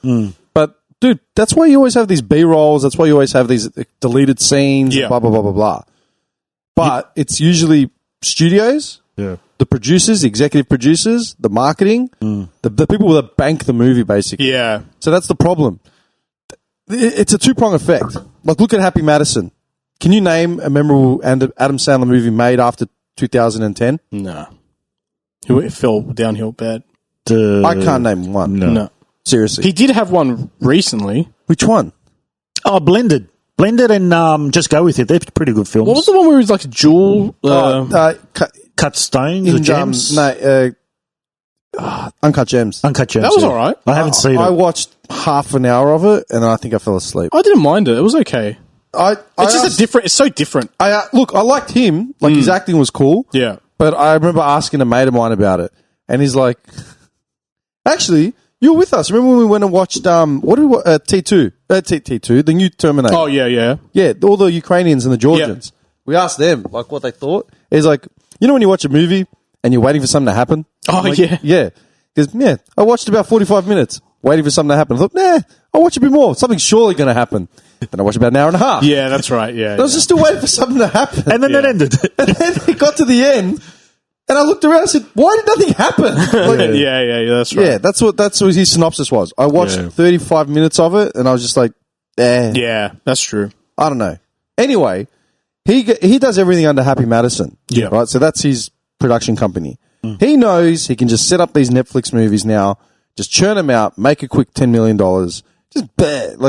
But, dude, that's why you always have these B-rolls. That's why you always have these deleted scenes, Yeah. blah, blah, blah, blah, blah. But it's usually studios, Yeah. the producers, the executive producers, the marketing, the people that bank the movie, basically. yeah, So that's the problem. It's a two-prong effect. Like, look at Happy Madison. Can you name a memorable Adam Sandler movie made after 2010? no, it fell downhill bad. I can't name one. No, Seriously. he did have one recently. Which one? Oh, Blended and Just Go With It. They're pretty good films. What was the one where he was like a jewel? Cut Stones or Gems? Uncut Gems. Uncut Gems. That was yeah. all right. I haven't seen I it. watched half an hour of it, and then I think I fell asleep. I didn't mind it. It was okay. It's just a different. It's so different. Look, I liked him. Like, his acting was cool. Yeah. But I remember asking a mate of mine about it, and he's like, actually, you were with us. Remember when we went and watched, T2? T2, the new Terminator. Oh yeah. Yeah, all the Ukrainians and the Georgians. We asked them, like, what they thought. It's like, when you watch a movie and you're waiting for something to happen? Oh, I'm like, yeah. Yeah. Because, I watched about 45 minutes waiting for something to happen. I thought, I'll watch a bit more. Something's surely going to happen. Then I watched about an hour and a half. Yeah, that's right. Yeah, I was just still waiting for something to happen. And then it ended. And then it got to the end, and I looked around and said, why did nothing happen? Like, yeah. That's right. yeah, that's what his synopsis was. I watched 35 minutes of it, and I was just like, Yeah, that's true. I don't know. Anyway, he does everything under Happy Madison. Yeah. Right? So that's his production company. He knows he can just set up these Netflix movies now, just churn them out, make a quick $10 million, just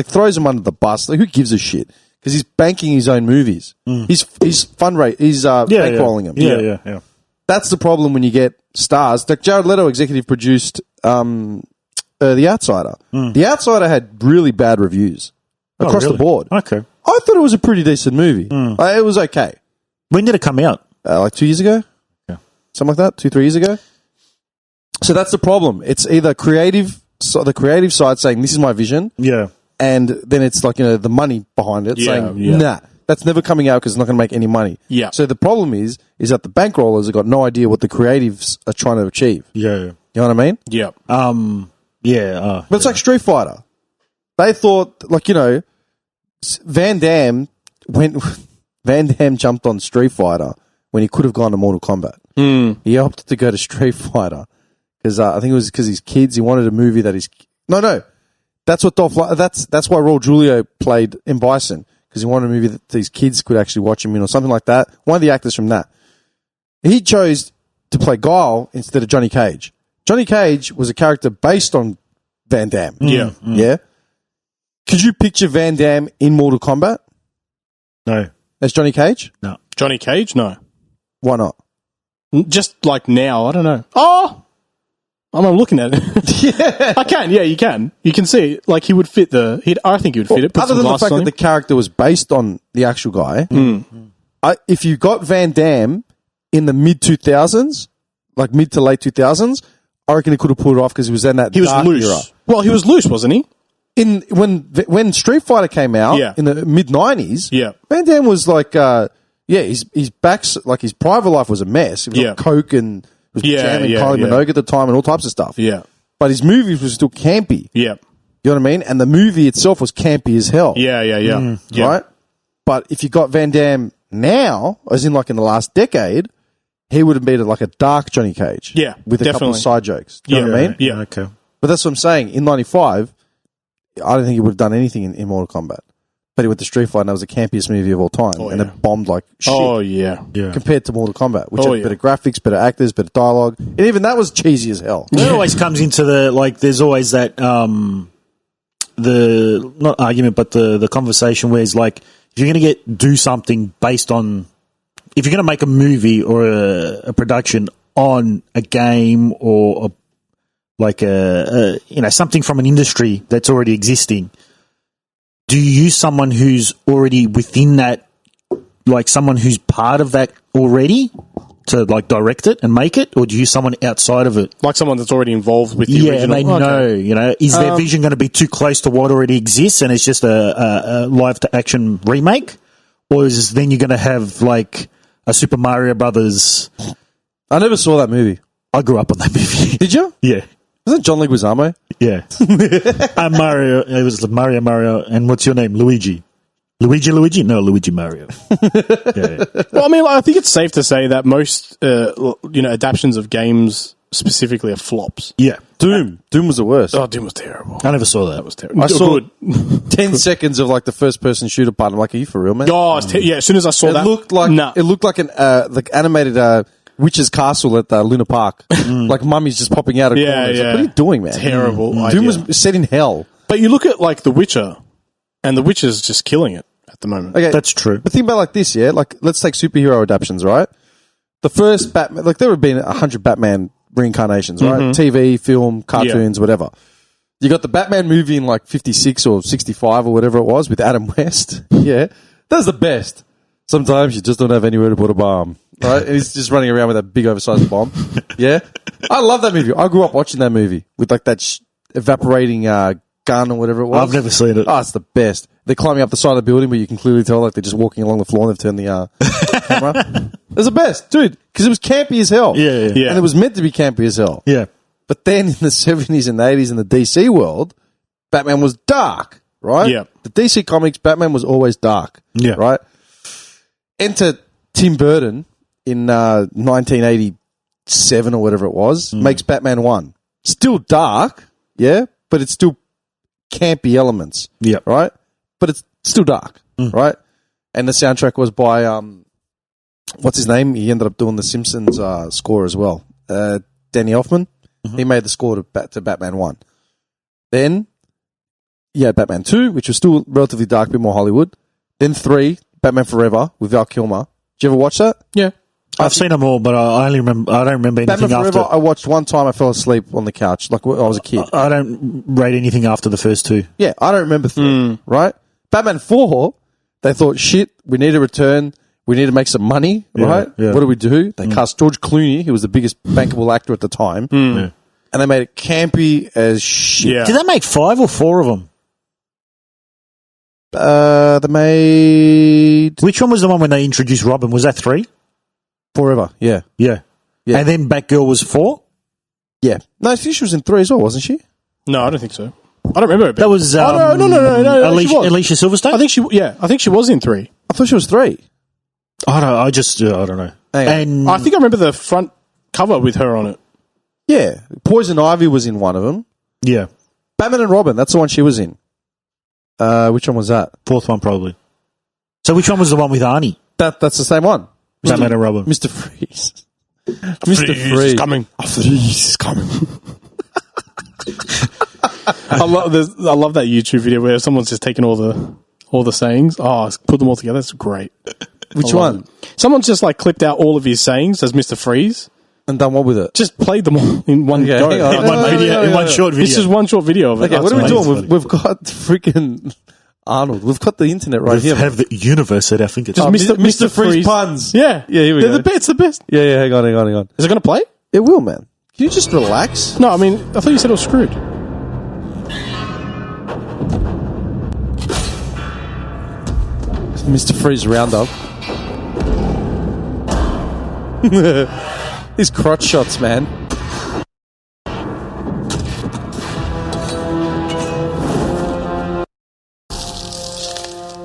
throws them under the bus. Like, who gives a shit? Because he's banking his own movies. He's bankrolling them. Yeah. That's the problem when you get stars. Like Jared Leto executive produced The Outsider. The Outsider had really bad reviews across the board. Okay. I thought it was a pretty decent movie. It was okay. When did it come out? Like 2 years ago? Yeah. Something like that? 2-3 years ago? So that's the problem. It's either the creative side saying, this is my vision, Yeah. and then it's like, the money behind it saying, yeah. nah, that's never coming out because it's not going to make any money. Yeah. So the problem is that the bankrollers have got no idea what the creatives are trying to achieve. Yeah. You know what I mean? Yeah. Yeah. But it's like Street Fighter. They thought, Van Damme jumped on Street Fighter when he could have gone to Mortal Kombat. He opted to go to Street Fighter because I think it was because his kids. He wanted a movie that his no. That's what that's why Raul Julia played M. Bison, because he wanted a movie that these kids could actually watch him in or something like that. One of the actors from that. He chose to play Guile instead of Johnny Cage. Johnny Cage was a character based on Van Damme. Yeah. Yeah. Could you picture Van Damme in Mortal Kombat No. as Johnny Cage? No. Johnny Cage? No. Why not? Just like now, I don't know. Oh! I'm looking at it. Yeah. I can, yeah, you can. You can see, like, he would fit I think he would fit it. Put Other some than the glasses fact on that him. the character was based on the actual guy, if you got Van Damme in the mid-2000s, like mid to late 2000s, I reckon he could have pulled it off because he was in that He was dark loose. era. Well, he was loose, wasn't he? When Street Fighter came out in the mid-90s, Yeah. Van Damme was like, his back's, like, his private life was a mess. He was on coke and was jamming Kylie Minogue at the time and all types of stuff. Yeah. But his movies were still campy. Yeah. You know what I mean? And the movie itself was campy as hell. Yeah. Yeah. Right? But if you got Van Damme now, as in like in the last decade, he would have been like a dark Johnny Cage. Yeah, With a couple of definitely. side jokes. Do you know what I mean? Yeah. Okay. But that's what I'm saying. In 95, I don't think he would have done anything in Mortal Kombat. But he went to Street Fighter and that was the campiest movie of all time. And yeah. it bombed like shit Oh, yeah. Yeah. compared to Mortal Kombat, which Oh, had yeah. better graphics, better actors, better dialogue. And even that was cheesy as hell. It always comes into there's always that the not argument, but the conversation where it's like, if you're going to do something based on, if you're going to make a movie or a production on a game or something from an industry that's already existing, do you use someone who's already within that, like someone who's part of that already to like direct it and make it, or do you use someone outside of it? Like someone that's already involved with the original? Yeah, they know, is their vision going to be too close to what already exists and it's just a live-to-action remake? Or is then you're going to have like a Super Mario Brothers... I never saw that movie. I grew up on that movie. Did you? Yeah. Wasn't it John Leguizamo? Yeah. Mario, it was Mario, and what's your name? Luigi? Luigi? No, Luigi Mario. Yeah. Well, I mean, I think it's safe to say that most, adaptions of games specifically are flops. Yeah. Doom was the worst. Oh, Doom was terrible. I never saw that. That was terrible. I saw 10 seconds of like the first person shooter part. I'm like, are you for real, man? Oh, as soon as I saw that. It looked like an animated witch's castle at Luna Park. Like mummies just popping out of corners. Like, what are you doing, man? Terrible. Doom was set in hell. But you look at like The Witcher, and The Witcher's just killing it at the moment. Okay, that's true. But think about it like this, yeah? Like, let's take superhero adaptions, right? The first Batman, like there have been 100 Batman reincarnations, right? TV, film, cartoons, whatever. You got the Batman movie in like 56 or 65 or whatever it was with Adam West. Yeah. That's the best. Sometimes you just don't have anywhere to put a bomb, right? And he's just running around with that big oversized bomb. Yeah. I love that movie. I grew up watching that movie with like that evaporating gun or whatever it was. I've never seen it. Oh, it's the best. They're climbing up the side of the building, but you can clearly tell like they're just walking along the floor and they've turned the camera. It's the best, dude, because it was campy as hell. Yeah. And it was meant to be campy as hell. Yeah. But then in the 70s and 80s in the DC world, Batman was dark, right? Yeah. The DC Comics, Batman was always dark. Yeah. Right? Enter Tim Burton in 1987 or whatever it was, makes Batman 1. Still dark, yeah, but it's still campy elements. Yeah. Right? But it's still dark, right? And the soundtrack was by, what's his name? He ended up doing the Simpsons score as well. Danny Elfman. He made the score to Batman 1. Then, Batman 2, which was still relatively dark, a bit more Hollywood. Then 3, Batman Forever with Val Kilmer. Did you ever watch that? Yeah. I've seen them all, but I don't remember anything Batman after. Forever, I watched one time. I fell asleep on the couch like I was a kid. I don't rate anything after the first two. Yeah, I don't remember 3, right? Batman 4, they thought, shit, we need a return. We need to make some money, right? Yeah. What do? They cast George Clooney, who was the biggest bankable actor at the time, and they made it campy as shit. Yeah. Did they make 5 or 4 of them? They made Which one was the one when they introduced Robin? Was that 3? Forever, yeah. Yeah. And then Batgirl was 4? Yeah. No, she was in 3 as well, wasn't she? No, I don't think so. I don't remember it. That was no, Alicia Silverstone? I think she was in 3. I thought she was 3. I don't know. And I think I remember the front cover with her on it. Yeah. Poison Ivy was in one of them. yeah, Batman and Robin, that's the one she was in. Which one was that? 4th one probably. So which one was the one with Arnie? That's the same one. Batman and Robin. Mr. Freeze. Mr. Freeze is coming. Freeze is coming. I love that YouTube video where someone's just taking all the sayings. Oh, put them all together. That's great. Which one? Someone's just like clipped out all of his sayings as Mr. Freeze. And done what with it? Just played them all in one go. hang on. In one short video. It's just one short video of it. Okay, what are we amazing. doing? We've got freaking Arnold. We've got the internet right here. We have the universe at our fingertips. Mr. Freeze puns. Yeah. Here we go. It's the best. Yeah, hang on. Is it going to play? It will, man. Can you just relax? No, I mean, I thought you said it was screwed. Mr. Freeze Roundup. These crotch shots, man.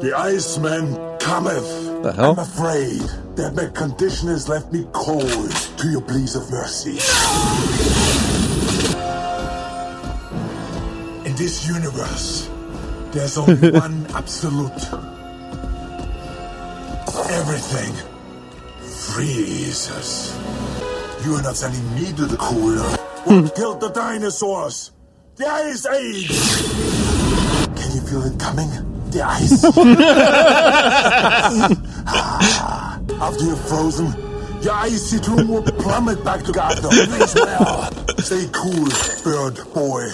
The Iceman cometh. The hell? I'm afraid that my condition has left me cold to your pleas of mercy. In this universe, there's only one absolute. Everything freezes. You are not sending me to the cooler. What killed the dinosaurs? The Ice Age! feel it coming? The ice. After you're frozen, your icy tomb will plummet back to Garden. Please, well, stay cool, bird boy.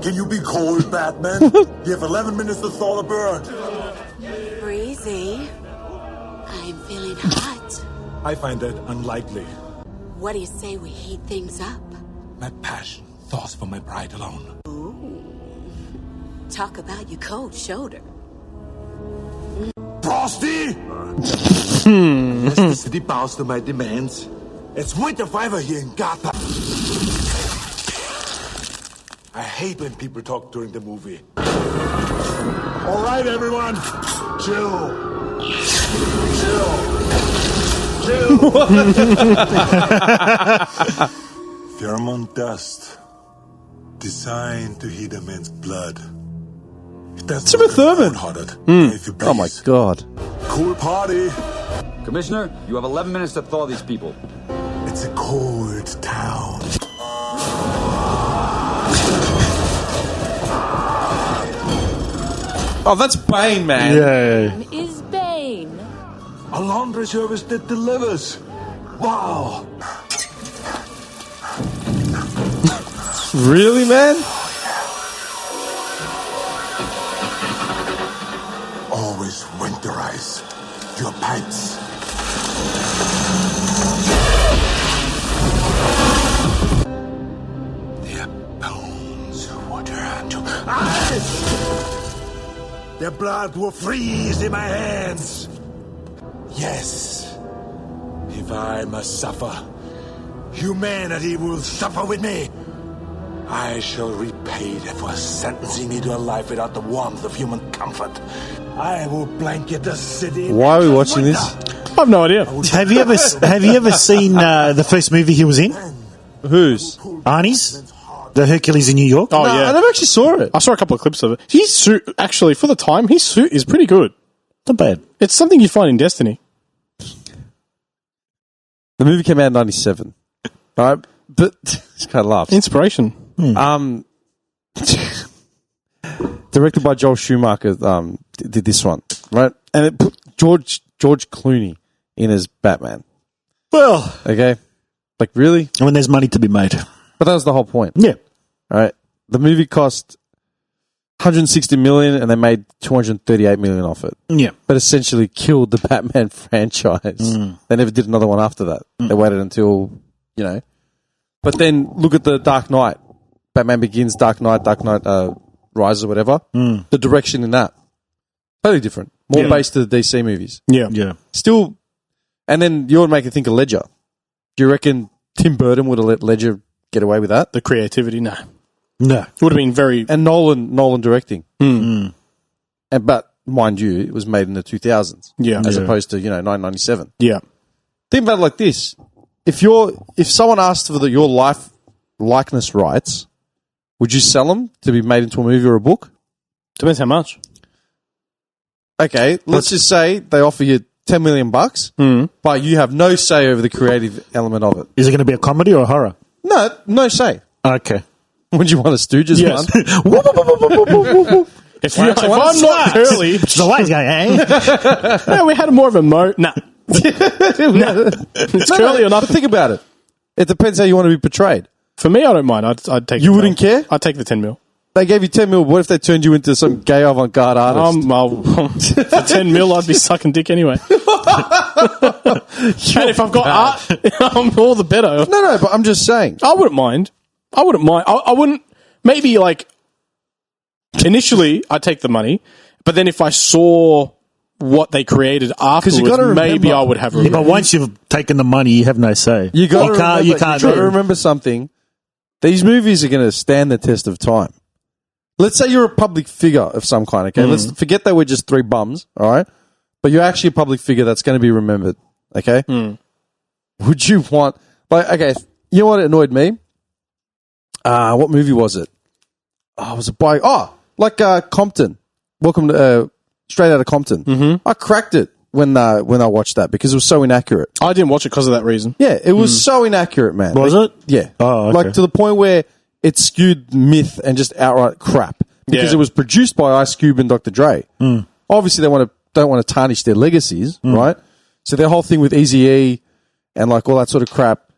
Can you be cold, Batman? You have 11 minutes to thaw the bird. Breezy. I'm feeling hot. I find that unlikely. What do you say we heat things up? My passion thaws for my pride alone. Ooh. Talk about your cold shoulder. Frosty! Yes, the city bows to my demands. It's winter forever here in Gotham. I hate when people talk during the movie. All right, everyone. Chill. Pheromone dust. Designed to heat a man's blood. That's Timothy Thurman. If you Oh my please. god. Cool party. Commissioner, you have 11 minutes to thaw these people. It's a cold town. Oh, that's Bane, man. Yeah. Is Bane. A laundry service that delivers. Wow. Really, man? Always winterize your pants. Their bones will turn to ice. Their blood will freeze in my hands. Yes. If I must suffer, humanity will suffer with me. I shall repay them for sentencing me to a life without the warmth of human comfort. I will blanket the city. Why are we watching this? I have no idea. Have you ever seen the first movie he was in? Whose? Arnie's? The Hercules in New York? Oh, No, yeah. I never actually saw it. I saw a couple of clips of it. His suit, actually, for the time, his suit is pretty good. Not bad. It's something you find in Destiny. The movie came out in 97. All right? But it's kind of laughs. Inspiration. Directed by Joel Schumacher, did this one, right? And it put George Clooney in as Batman. Well, Okay? Like, really? when there's money to be made. But that was the whole point. Yeah. All right? The movie cost $160 million and they made $238 million off it. Yeah. But essentially killed the Batman franchise. They never did another one after that. They waited until, you know. But then look at the Dark Knight. Batman Begins, Dark Knight Rises or whatever. The direction in that. Totally different. More based to the DC movies. Yeah. Yeah. Still, and then you would make it think of Ledger. Do you reckon Tim Burton would have let Ledger get away with that? The creativity, no. No. It would have been very... And Nolan directing. And, but, mind you, it was made in the 2000s. Yeah. As Yeah. opposed to, 1997. Yeah. Think about it like this. If someone asked for your likeness rights, would you sell them to be made into a movie or a book? Depends how much. Okay, let's just say they offer you $10 million, but you have no say over the creative element of it. Is it going to be a comedy or a horror? No say. Okay. Would you want a Stooges Yes. one? If I'm not curly... The light's going, eh? Yeah, we had more of a Nah. It's curly or But nothing. think about it. It depends how you want to be portrayed. For me, I don't mind. I'd take. You the wouldn't mil. care? I'd take the 10 mil. They gave you 10 mil. What if they turned you into some gay avant-garde artist? For 10 mil, I'd be sucking dick anyway. And if I've got art, I'm all the better. No, but I'm just saying. I wouldn't mind. I wouldn't. Maybe like initially, I'd take the money, but then if I saw what they created afterwards, you gotta remember- maybe I would have. Yeah, but once you've taken the money, you have no say. You got You can't to remember something. These movies are going to stand the test of time. Let's say you're a public figure of some kind, okay? Let's forget that we're just three bums, all right? But you're actually a public figure that's going to be remembered, okay? Would you want... okay, you know what annoyed me? What movie was it? Oh, it was a bike... Compton. Welcome to... Straight Outta Compton. I cracked it when I watched that because it was so inaccurate. I didn't watch it because of that reason. Yeah, it was so inaccurate, man. Was it? Yeah. Oh, okay. Like to the point where it skewed myth and just outright crap. because it was produced by Ice Cube and Dr. Dre. Obviously, they don't want to tarnish their legacies, right? So their whole thing with Eazy-E and like all that sort of crap,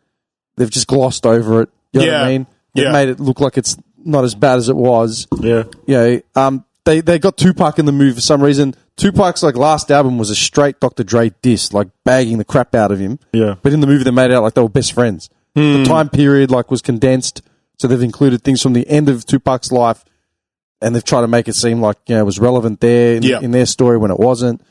they've just glossed over it. You know what I mean? They've made it look like it's not as bad as it was. Yeah. You know, they got Tupac in the movie for some reason. Tupac's like last album was a straight Dr. Dre diss, like bagging the crap out of him. Yeah. But in the movie, they made it out like they were best friends. The time period like was condensed, so they've included things from the end of Tupac's life, and they've tried to make it seem like, you know, it was relevant there in their story when it wasn't.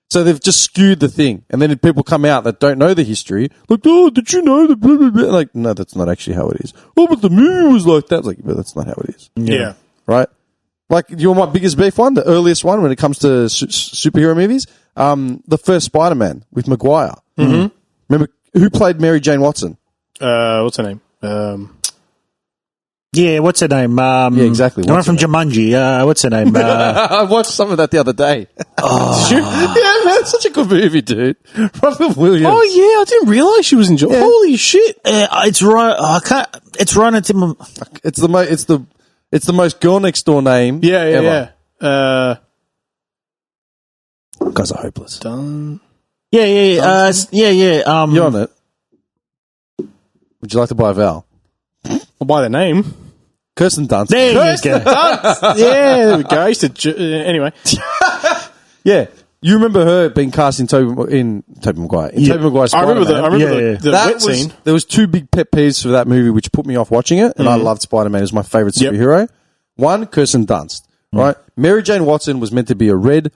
So they've just skewed the thing, and then people come out that don't know the history, like, oh, did you know the blah, blah, blah? Like, no, that's not actually how it is. Oh, but the movie was like that. Like, but that's not how it is. Yeah. Right? Like, you're my biggest beef one, the earliest one when it comes to superhero movies, the first Spider-Man with Maguire. Mm-hmm. Remember, who played Mary Jane Watson? What's her name? Yeah, what's her name? Yeah, exactly. The one from Jumanji. What's her name? I watched some of that the other day. Yeah, man, it's such a good movie, dude. Robin Williams. Oh yeah, I didn't realise she was in. Holy shit! It's right. I can't. It's right into my. It's the most girl next door name. Yeah. Guys are hopeless. Done. Yeah. You're on it. Would you like to buy a vowel? I'll buy the name. Kirsten Dunst. There you go. Yeah, there we go. I used to. Anyway. Yeah. You remember her being cast in Tobey Maguire. Tobey Maguire's I remember Spider-Man. the wet scene. There was two big pet peeves for that movie which put me off watching it, and I loved Spider-Man. It was my favourite superhero. One, Kirsten Dunst. Right? Mary Jane Watson was meant to be a red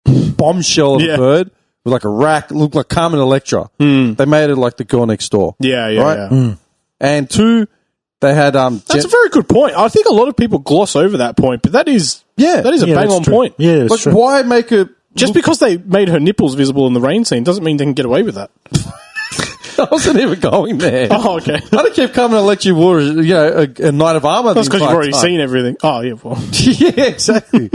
bombshell of a bird with like a rack, looked like Carmen Electra. They made it like the girl next door. Yeah. And two, they had that's a very good point. I think a lot of people gloss over that point, but that is a bang on point. Yeah, that's true. Why make her just because they made her nipples visible in the rain scene doesn't mean they can get away with that. I wasn't even going there. Oh, okay. I don't care if Carmen Electra wore, a Knight of Armour. That's because you've already seen everything. Oh, yeah, well. Yeah, exactly.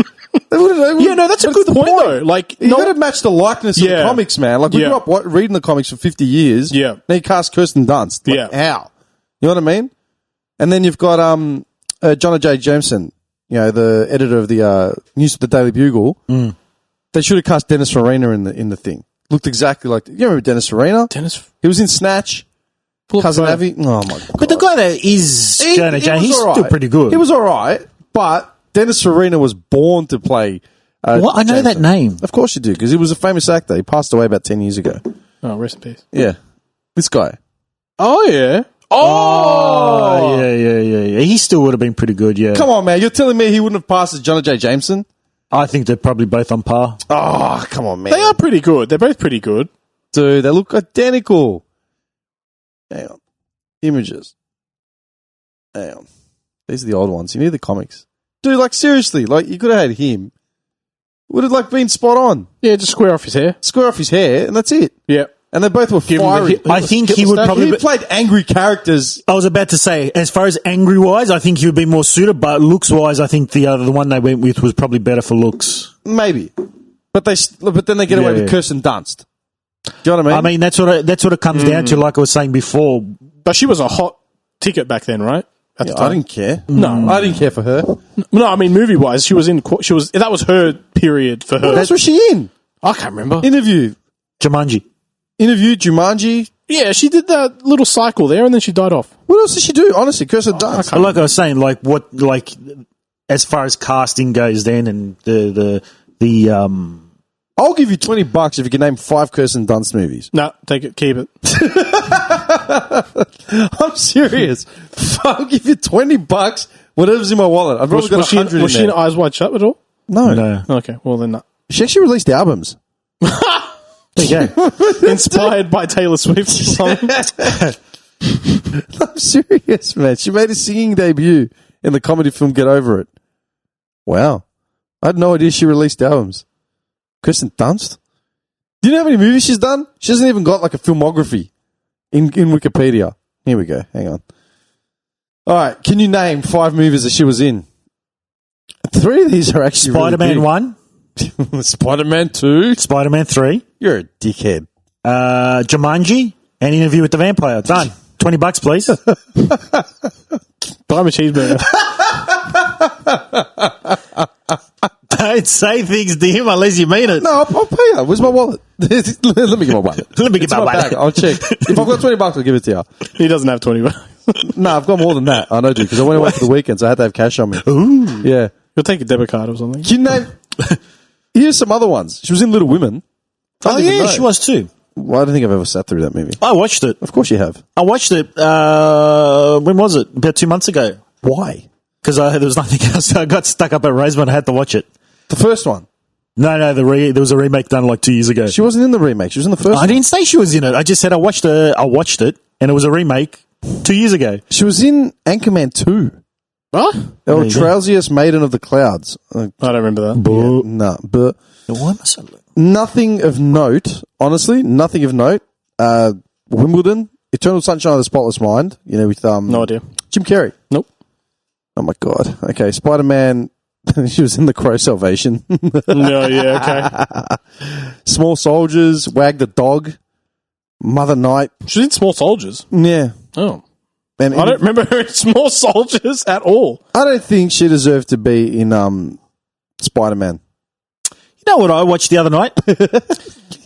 That's a good point, though. Like, you got to match the likeness of the comics, man. Like, we grew up reading the comics for 50 years. Yeah. Now you cast Kirsten Dunst. Like, how? You know what I mean? And then you've got John J. Jameson, the editor of the News of the Daily Bugle. They should have cast Dennis Farina in the thing. Looked exactly like... You remember Dennis Farina? He was in Snatch. Cousin Avi. Oh, my God. But the guy that is Jonah Jameson, he's still pretty good. He was all right, but Dennis Farina was born to play... I know that name. Of course you do, because he was a famous actor. He passed away about 10 years ago. Oh, rest in peace. Yeah. This guy. Oh, yeah. Oh, yeah. He still would have been pretty good, yeah. Come on, man. You're telling me he wouldn't have passed as Jonah J. Jameson? I think they're probably both on par. Oh, come on, man. They are pretty good. They're both pretty good. Dude, they look identical. Hang on. Images. Hang on. These are the old ones. You need the comics. Dude, like, seriously. Like, you could have had him. Would have, like, been spot on. Yeah, just square off his hair. Square off his hair, and that's it. Yeah. And they both were fiery. I think he would probably... He played angry characters. I was about to say, as far as angry-wise, I think he would be more suited, but looks-wise, I think the one they went with was probably better for looks. Maybe. But then they get away with Kirsten Dunst. Do you know what I mean? I mean, that's what it comes down to, like I was saying before. But she was a hot ticket back then, right? At the time. I didn't care. No. I didn't care for her. No, I mean, movie-wise, that was her period for her. What else was she in? I can't remember. Interview, Jumanji. Yeah, she did that little cycle there, and then she died off. What else did she do? Honestly, Kirsten Dunst. Like I was saying, as far as casting goes, then and the I'll give you $20 if you can name 5 Kirsten Dunst movies. No, take it, keep it. I'm serious. I'll give you $20. Whatever's in my wallet. I've probably got 100 Was she in Eyes Wide Shut at all? No. Okay, well then not. She actually released albums. There you go. Inspired by Taylor Swift or something. I'm serious, man. She made a singing debut in the comedy film Get Over It. Wow. I had no idea she released albums. Kirsten Dunst? Do you know how many movies she's done? She hasn't even got like a filmography in Wikipedia. Here we go. Hang on. All right. Can you name 5 movies that she was in? 3 of these are actually Spider-Man really 1. Spider-Man 2. Spider-Man 3. You're a dickhead. Jumanji and Interview with the Vampire. Done. $20, please. Buy him a cheeseburger. Don't say things to him unless you mean it. No, I'll pay you. Where's my wallet? Let me get my wallet. Let me get It's my in wallet. bag. I'll check. If I've got $20, I'll give it to you. He doesn't have 20 bucks. No, I've got more than that. I know, dude, because I went away for the weekend, so I had to have cash on me. Ooh. Yeah. You'll take a debit card or something. You know, here's some other ones. She was in Little Women. Oh, yeah, she was too. Well, I don't think I've ever sat through that movie. I watched it. Of course you have. I watched it, when was it? About 2 months ago. Why? Because there was nothing else. I got stuck up at Rosemont. I had to watch it. The first one. No, there was a remake done like 2 years ago. She wasn't in the remake. She was in the first I one. didn't say she was in it. I just said I watched it, and it was a remake 2 years ago. She was in Anchorman 2. What? El Trousiest Maiden of the Clouds. I don't remember that. No, but Why must I look? nothing of note, honestly, nothing of note. Wimbledon, Eternal Sunshine of the Spotless Mind, with No idea. Jim Carrey. Nope. Oh my God. Okay, Spider-Man, she was in The Crow Salvation. No, yeah, okay. Small Soldiers, Wag the Dog, Mother Night. She's in Small Soldiers. Yeah. Oh. And I don't remember her in Small Soldiers at all. I don't think she deserved to be in Spider-Man. You know what I watched the other night? Here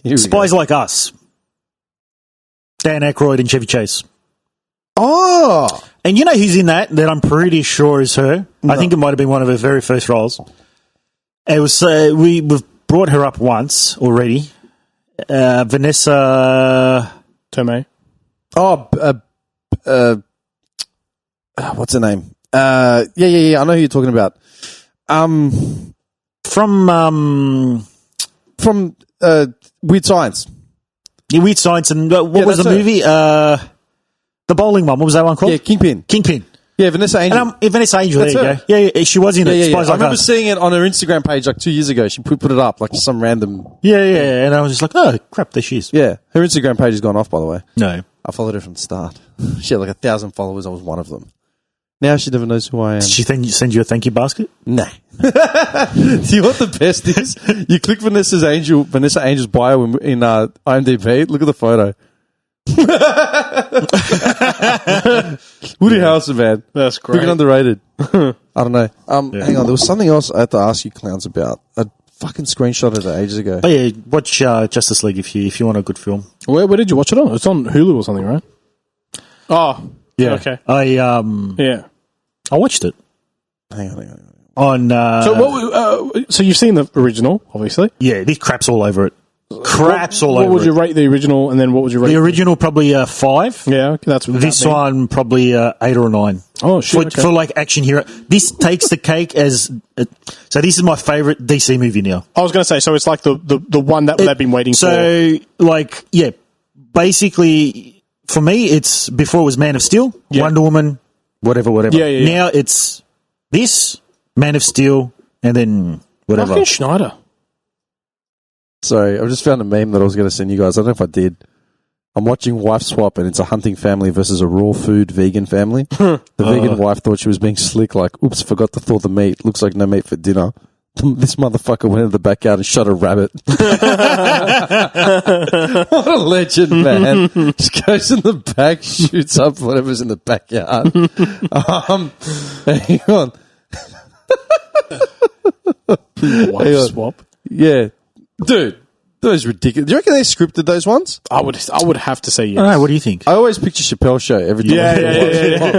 we Spies go. Like Us. Dan Aykroyd and Chevy Chase. Oh! And you know who's in that I'm pretty sure is her? No. I think it might have been one of her very first roles. It was we've brought her up once already. Vanessa Tomei. Oh, what's her name? Yeah. I know who you're talking about. From Weird Science. Yeah, Weird Science, and what was the movie? The bowling one. What was that one called? Yeah, Kingpin. Yeah, Vanessa Angel. And, Vanessa Angel, That's there you go. Yeah, she was in it. Yeah. Spies I Like remember Us. seeing it on her Instagram page like 2 years ago. She put it up like some random. Yeah, and I was just like, oh crap, there she is. Yeah, her Instagram page has gone off, by the way. No, I followed her from the start. She had like 1,000 followers. I was one of them. Now she never knows who I am. Did she send you a thank you basket? Nah. Do you know what the best is? You click Vanessa Angel's bio in IMDb. Look at the photo. Woody Harrelson, man. That's great. Freaking underrated. I don't know. Hang on. There was something else I had to ask you clowns about. I fucking screenshotted it ages ago. Oh yeah, watch Justice League if you want a good film. Where did you watch it on? It's on Hulu or something, right? Oh, yeah. Okay. Yeah. I watched it. Hang on. On so you've seen the original, obviously. Yeah, this crap's all over it. Craps all over it. What would you rate the original, and then what would you rate the original? Probably 5. Yeah, okay, that's what this one probably 8 or 9. Oh shit! For like action hero, this takes the cake as. So this is my favorite DC movie now. I was going to say, so it's like the one that they've been waiting for. So like basically for me, it's before it was Man of Steel, Wonder Woman, whatever. Yeah. Now it's this Man of Steel, and then whatever. Fucking Schneider. Sorry, I just found a meme that I was going to send you guys. I don't know if I did. I'm watching Wife Swap, and it's a hunting family versus a raw food vegan family. The vegan wife thought she was being slick, like, oops, forgot to thaw the meat. Looks like no meat for dinner. This motherfucker went into the backyard and shot a rabbit. What a legend, man. Just goes in the back, shoots up whatever's in the backyard. Hang on. Wife Swap. Yeah. Dude, those ridiculous. Do you reckon they scripted those ones? I would have to say yes. I don't know, what do you think? I always picture Chappelle's show every time. Yeah.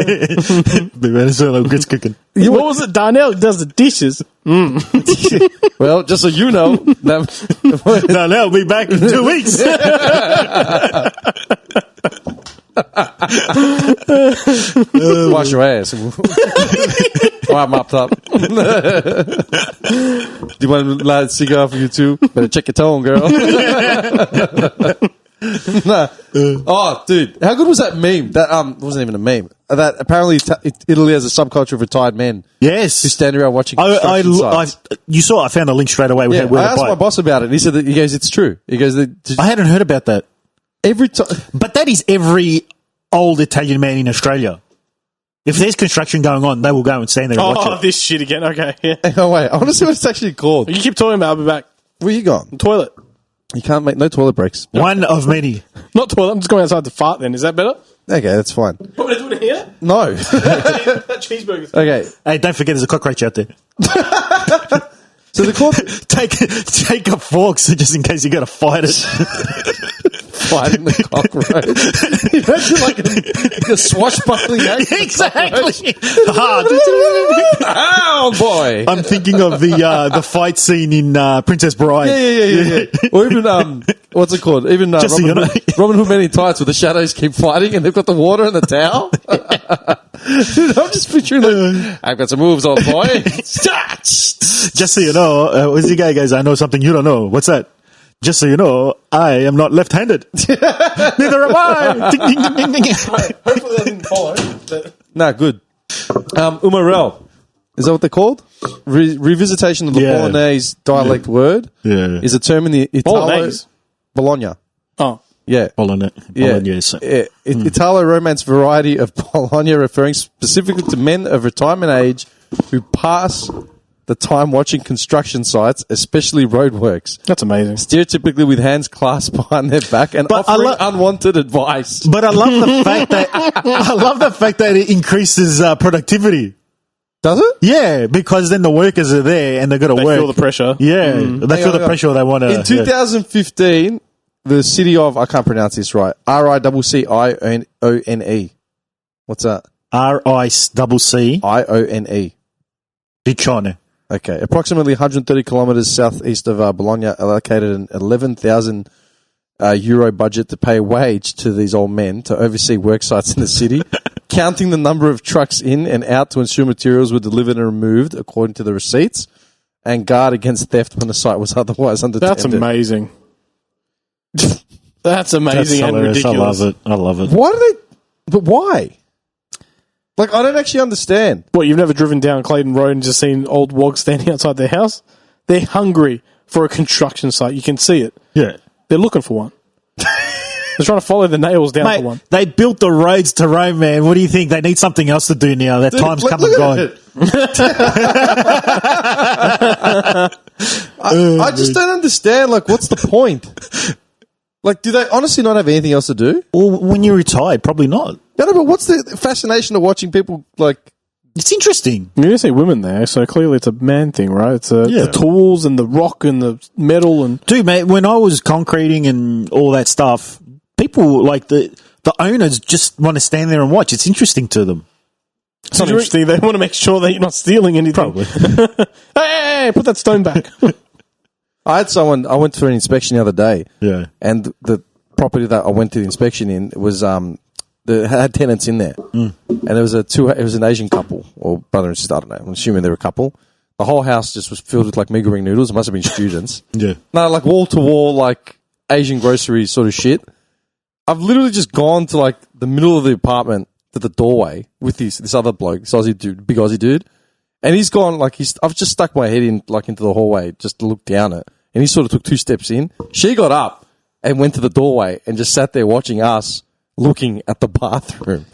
Venezuela gets cooking. What was it? Darnell does the dishes. Well, just so you know, Darnell will be back in 2 weeks. Wash your ass. I'm mopped up. Do you want to light a cigar for you too? Better check your tone, girl. Nah. Oh, dude, how good was that meme? That wasn't even a meme. That apparently Italy has a subculture of retired men. Yes, who stand around watching. You saw. I found a link straight away. I asked my boss about it, and he said he goes, "It's true." He goes, "I hadn't heard about that." Every time, but that is every old Italian man in Australia. If there's construction going on, they will go and stand there and watch it. Oh, this shit again. Okay, yeah. Oh, wait, I want to see what it's actually called. You keep talking about it, I'll be back. Where you gone? Toilet. You can't make no toilet breaks. One of many. Not toilet. I'm just going outside to fart then. Is that better? Okay, that's fine. What are we doing here? No. Cheeseburgers. Okay. Hey, don't forget there's a cockroach out there. So the court Take a fork so just in case you got to fight it. fighting the cockroach. Imagine like a swashbuckling act. Exactly. Oh boy! I'm thinking of the fight scene in Princess Bride. Yeah. Or even what's it called? Even Just so you know. Robin Hood Men in Tights, where the shadows keep fighting and they've got the water and the towel. Dude, I'm just picturing like, I've got some moves on, boy. Just so you know, what's the guy goes, I know something you don't know. What's that? Just so you know, I am not left-handed. Neither am I. Ding, ding, ding, ding, ding. Hopefully that didn't follow. Nah, good. Umarel. Is that what they're called? Revisitation of the Bolognese dialect word is a term in the Bologna. Oh. Yeah. Bolognese. Italo-Romance variety of Bologna, referring specifically to men of retirement age who pass the time watching construction sites, especially roadworks. That's amazing. Stereotypically with hands clasped behind their back and offering unwanted advice. But I love the fact that it increases productivity. Does it? Yeah, because then the workers are there and they've got to work. They feel the pressure. Yeah, they feel the pressure. They want to. In 2015, the city of, I can't pronounce this right, R-I-C-C-I-O-N-E. What's that? R-I-C-C-I-O-N-E. Dicione. Okay. Approximately 130 kilometres southeast of Bologna allocated an 11,000 euro budget to pay wage to these old men to oversee work sites in the city, counting the number of trucks in and out to ensure materials were delivered and removed according to the receipts, and guard against theft when the site was otherwise unattended. That's amazing. That's amazing and ridiculous. I love it. Why do they... But why? Like, I don't actually understand. What, you've never driven down Clayton Road and just seen old wogs standing outside their house? They're hungry for a construction site. You can see it. Yeah. They're looking for one. They're trying to follow the nails down for one. They built the roads to Rome, man. What do you think? They need something else to do now. Their time's come and gone. I just don't understand, like, what's the point? Like, do they honestly not have anything else to do? Well, when you're retired, probably not. No, but what's the fascination of watching people, like... It's interesting. You see women there, so clearly it's a man thing, right? It's the tools and the rock and the metal and... Dude, mate, when I was concreting and all that stuff, people, like, the owners just want to stand there and watch. It's interesting to them. It's not interesting. They want to make sure that you're not stealing anything. Probably. hey, put that stone back. I went for an inspection the other day. Yeah. And the property that I went to the inspection in was, had tenants in there. Mm. And it was an Asian couple, or brother and sister, I don't know. I'm assuming they were a couple. The whole house just was filled with like mee goreng noodles. It must have been students. Yeah. No, like wall to wall, like Asian grocery sort of shit. I've literally just gone to like the middle of the apartment to the doorway with this other bloke, this Aussie dude, big Aussie dude. And he's gone like I've just stuck my head in like into the hallway just to look down it. And he sort of took 2 steps in. She got up and went to the doorway and just sat there watching us looking at the bathroom,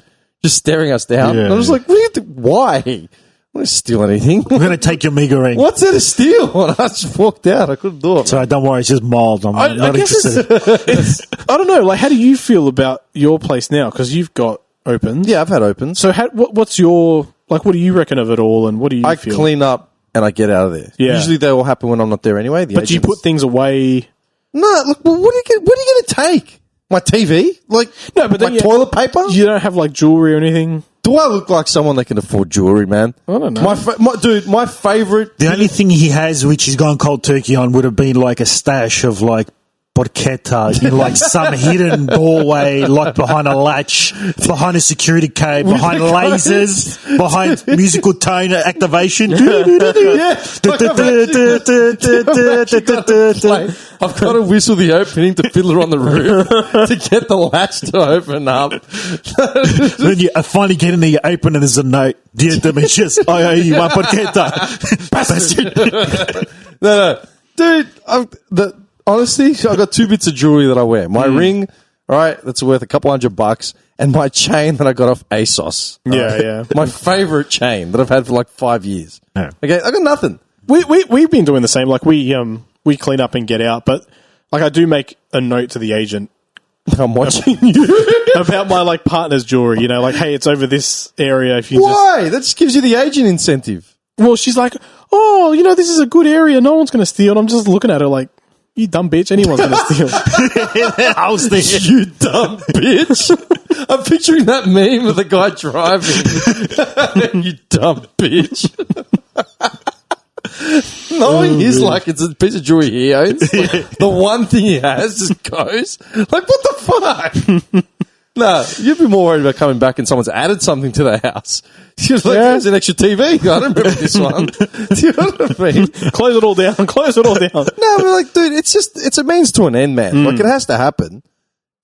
just staring us down. Yeah, and I was like, why? I'm not going to steal anything. We're going to take your mee goreng. What's there to steal? And I just walked out. I couldn't do it. Sorry, don't worry. It's just mild. I'm not interested. I don't know. Like, how do you feel about your place now? Because you've got opens. Yeah, I've had opens. So what's your... Like, what do you reckon of it all, and what do you feel? I clean up and I get out of there. Yeah. Usually they will happen when I'm not there anyway. But you put things away... No, look, well, what are you going to take? My TV? Like, no, but my toilet paper? You don't have, like, jewellery or anything? Do I look like someone that can afford jewellery, man? I don't know. My favourite... The only thing he has, which he's gone cold turkey on, would have been, like, a stash of, like, porchetta in, like, some hidden doorway, like, behind a latch, behind a security code, behind lasers, behind musical tone activation. I've got to whistle the opening to Fiddler on the Roof to get the latch to open up. Then you finally get in there, you open and there's a note. Dear Demetrius, I owe you one porchetta. No. Dude, honestly, I've got 2 bits of jewelry that I wear. My ring, all right, that's worth a couple $100, and my chain that I got off ASOS. Yeah. My favourite chain that I've had for like 5 years. Yeah. Okay, I got nothing. We've been doing the same. Like, we clean up and get out, but like I do make a note to the agent I'm watching you. about my like partner's jewelry. You know, like, hey, it's over this area. If you Why? That just gives you the agent incentive. well, she's like, oh, you know, this is a good area. No one's going to steal. And I'm just looking at her like, you dumb bitch. Anyone's going to steal. I was thinking, You dumb bitch. I'm picturing that meme of the guy driving. You dumb bitch. Knowing he's like, it's a piece of jewelry he owns. Like, the one thing he has just goes. Like, what the fuck? No, you'd be more worried about coming back and someone's added something to the house. You're like, there's an extra TV. I don't remember this one. Do you know what I mean? Close it all down. Close it all down. No, we're like, dude, it's a means to an end, man. Like, it has to happen.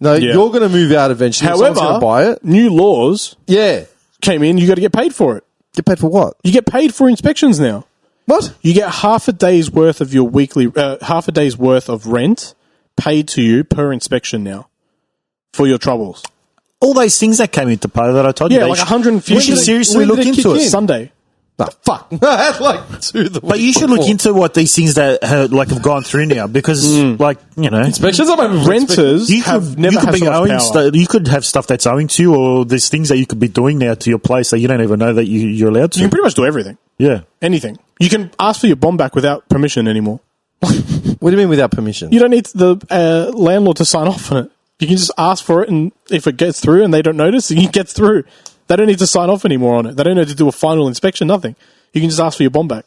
No, you're going to move out eventually. However, someone's going to buy it. New laws came in. You got to get paid for it. Get paid for what? You get paid for inspections now. What? You get half a day's worth of your weekly, half a day's worth of rent paid to you per inspection now for your troubles. all those things that came into play that I told you. Yeah, like 150. You should seriously look into it. Sunday. No, fuck. I had like 2 the week But you should look into what these things that have gone through now, because inspections. Renters you have never had so much power. You could have stuff that's owing to you, or there's things that you could be doing now to your place that you don't even know that you're allowed to. You can pretty much do everything. Yeah, anything. You can ask for your bomb back without permission anymore. What do you mean without permission? You don't need the landlord to sign off on it. You can just ask for it, and if it gets through and they don't notice, it gets through. They don't need to sign off anymore on it. They don't need to do a final inspection. Nothing. You can just ask for your bomb back.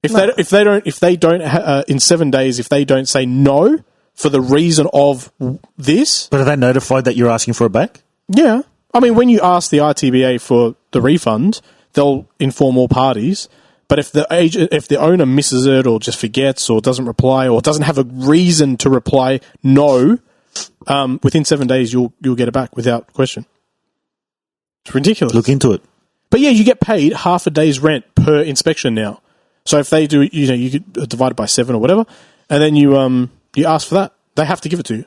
If they don't in 7 days, if they don't say no for the reason of this, but are they notified that you're asking for it back? Yeah, I mean, when you ask the RTBA for the refund, they'll inform all parties. But if the owner misses it, or just forgets, or doesn't reply, or doesn't have a reason to reply no, within 7 days you'll get it back without question. It's ridiculous. Look into it. But yeah, you get paid half a day's rent per inspection now. So if they do, you could divide it by 7 or whatever, and then you ask for that, they have to give it to you.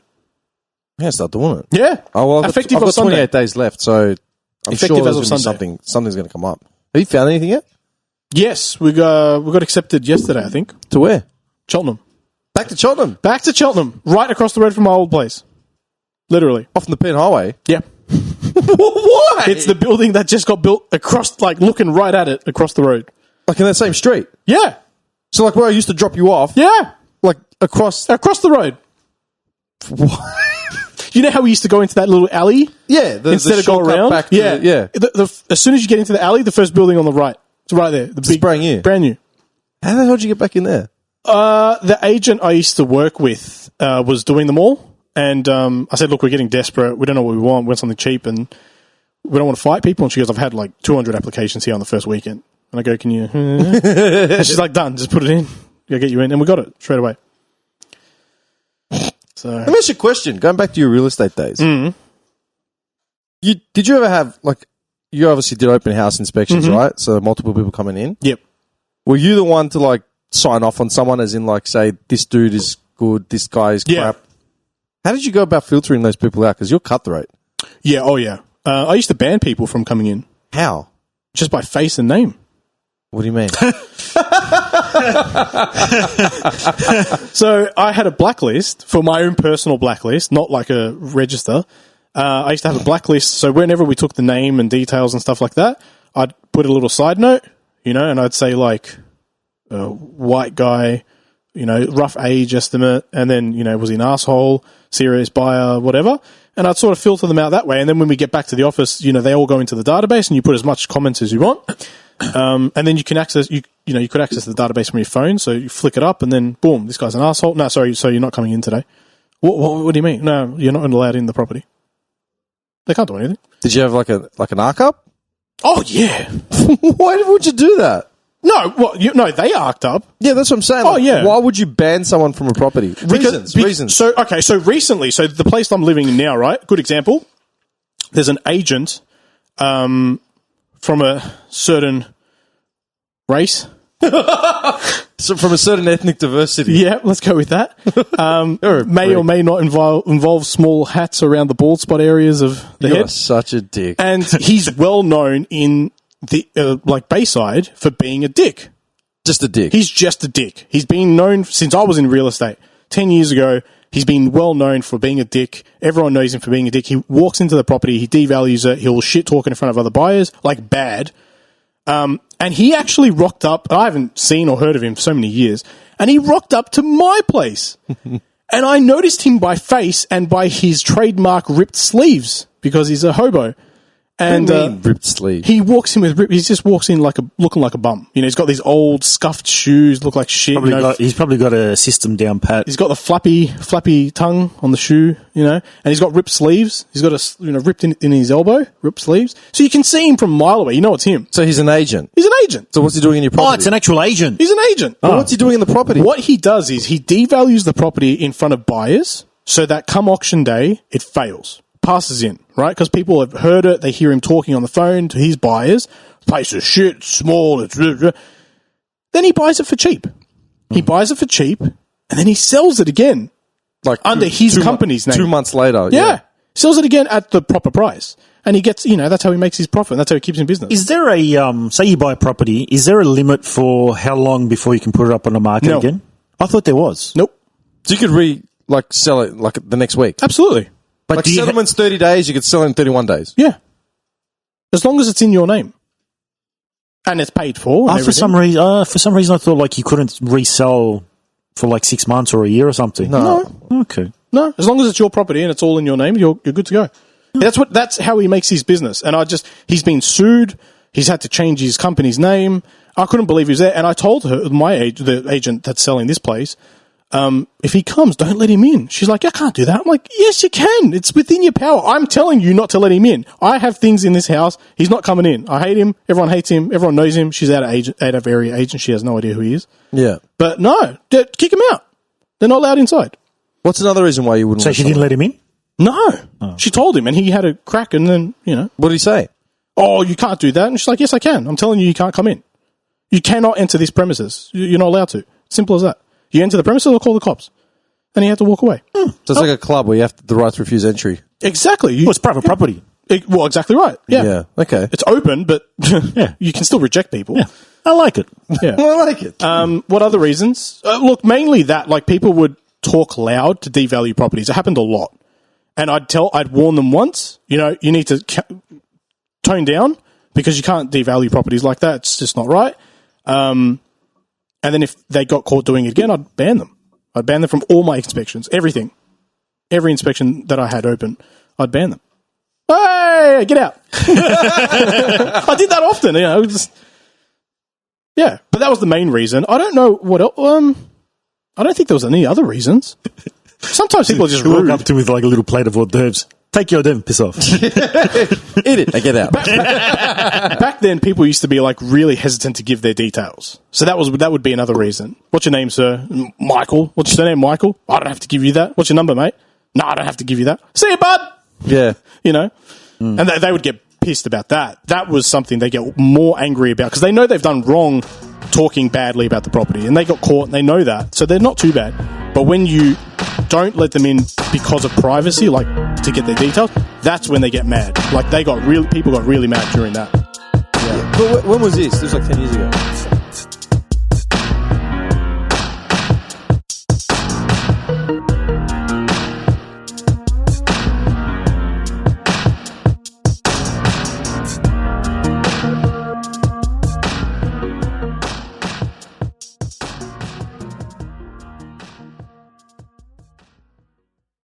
Yeah, start doing it. Yeah. Oh well, effective I've got 28 Sunday. days left, so I'm Effective sure as of Sunday. something's going to come up. Have you found anything yet? Yes, we got accepted yesterday, I think. To where? Cheltenham. Back to Cheltenham. Back to Cheltenham, right across the road from my old place. Literally. Off the Penn Highway? Yeah. Why? It's the building that just got built across, looking right at it, across the road. Like in that same street? Yeah. So like where I used to drop you off? Yeah. Like across the road. What? You know how we used to go into that little alley? Yeah. Instead of go around? Back to As soon as you get into the alley, the first building on the right. It's right there. The big, brand new. Brand new. How the hell did you get back in there? The agent I used to work with was doing them all. And I said, look, we're getting desperate. We don't know what we want. We want something cheap, and we don't want to fight people. And she goes, I've had 200 applications here on the first weekend. And I go, can you? And she's like, done. Just put it in. I'll get you in. And we got it straight away. So let me ask you a question. Going back to your real estate days. Mm-hmm. Did you ever have, you obviously did open house inspections, right? So multiple people coming in. Yep. Were you the one to sign off on someone, as in say this dude is good, this guy is crap? How did you go about filtering those people out? Because you're cutthroat. Yeah. Oh yeah. I used to ban people from coming in. How? Just by face and name. What do you mean? So I had a blacklist for my own personal blacklist, not like a register. I used to have a blacklist, so whenever we took the name and details and stuff like that, I'd put a little side note, and I'd say white guy, rough age estimate, and then, was he an asshole, serious buyer, whatever. And I'd sort of filter them out that way. And then when we get back to the office, they all go into the database, and you put as much comments as you want. And then you can access, you could access the database from your phone. So you flick it up, and then boom, this guy's an asshole. No, sorry, so you're not coming in today. What do you mean? No, you're not allowed in the property. They can't do anything. Did you have an arc-up? Oh, yeah. Why would you do that? No, they arced up. Yeah, that's what I'm saying. Oh, yeah. Why would you ban someone from a property? Reasons. So recently, the place I'm living in now, right? Good example. There's an agent from a certain race. So from a certain ethnic diversity. Yeah, let's go with that. May or may not involve small hats around the bald spot areas of the head. You're such a dick. And he's well known in the Bayside for being a dick. Just a dick. He's just a dick. He's been known since I was in real estate 10 years ago He's been well known for being a dick. Everyone knows him for being a dick. He walks into the property, he devalues it, he'll shit talk in front of other buyers, like bad. And he actually rocked up. I haven't seen or heard of him for so many years. And he rocked up to my place. And I noticed him by face and by his trademark ripped sleeves because he's a hobo. And ripped sleeves. He walks in with he just walks in looking like a bum. You know, he's got these old scuffed shoes, look like shit. He's probably got a system down pat. He's got the flappy tongue on the shoe, you know, and he's got ripped sleeves. He's got ripped in his elbow, ripped sleeves. So you can see him from a mile away. You know it's him. So he's an agent. He's an agent. So what's he doing in your property? Oh, it's an actual agent. He's an agent. Well, what's he doing in the property? What he does is he devalues the property in front of buyers so that come auction day, it fails. Passes in, right? Because people have heard it. They hear him talking on the phone to his buyers. The place is shit, it's small. Then he buys it for cheap. He buys it for cheap, and then he sells it again, like under his company's name. 2 months later. Yeah. Sells it again at the proper price. And he gets, that's how he makes his profit. That's how he keeps in business. Is there a, say you buy a property, is there a limit for how long before you can put it up on the market again? I thought there was. Nope. So you could sell it the next week? Absolutely. But settlement's 30 days, you could sell it in 31 days. Yeah. As long as it's in your name. And it's paid for. For some reason, I thought you couldn't resell for 6 months or a year or something. No. Okay. No. As long as it's your property and it's all in your name, you're good to go. That's how he makes his business. And he's been sued. He's had to change his company's name. I couldn't believe he was there. And I told her, the agent that's selling this place, if he comes, don't let him in. She's like, I can't do that. I'm like, yes, you can. It's within your power. I'm telling you not to let him in. I have things in this house. He's not coming in. I hate him. Everyone hates him. Everyone knows him. She's out of area agent. She has no idea who he is. Yeah. But no, kick him out. They're not allowed inside. What's another reason why you wouldn't? So she didn't let him in? No. She told him and he had a crack and then, What did he say? Oh, you can't do that. And she's like, yes, I can. I'm telling you can't come in. You cannot enter this premises. You're not allowed to. Simple as that. You enter the premises or call the cops. And he had to walk away. So it's like a club where you have the right to refuse entry. Exactly. It's private property. Exactly right. Yeah. Yeah. Okay. It's open, but you can still reject people. Yeah. I like it. Yeah. I like it. What other reasons? Look, mainly that, people would talk loud to devalue properties. It happened a lot. And I'd warn them once, you need to tone down because you can't devalue properties like that. It's just not right. And then if they got caught doing it again, I'd ban them. I'd ban them from all my inspections, everything. Every inspection that I had open, I'd ban them. Hey, get out. I did that often, but that was the main reason. I don't know what else. I don't think there was any other reasons. Sometimes people are just rude. Walk up to with a little plate of hors d'oeuvres. Take your damn piss off. Eat it and get out. Back then, people used to be really hesitant to give their details. So that would be another reason. What's your name, sir? Michael. What's your name, Michael? I don't have to give you that. What's your number, mate? No, I don't have to give you that. See you, bud. Yeah. And they would get pissed about that. That was something they get more angry about because they know they've done wrong talking badly about the property and they got caught and they know that. So they're not too bad. But when you don't let them in because of privacy, to get their details, that's when they get mad. People got really mad during that. Yeah. But when was this? This was 10 years ago.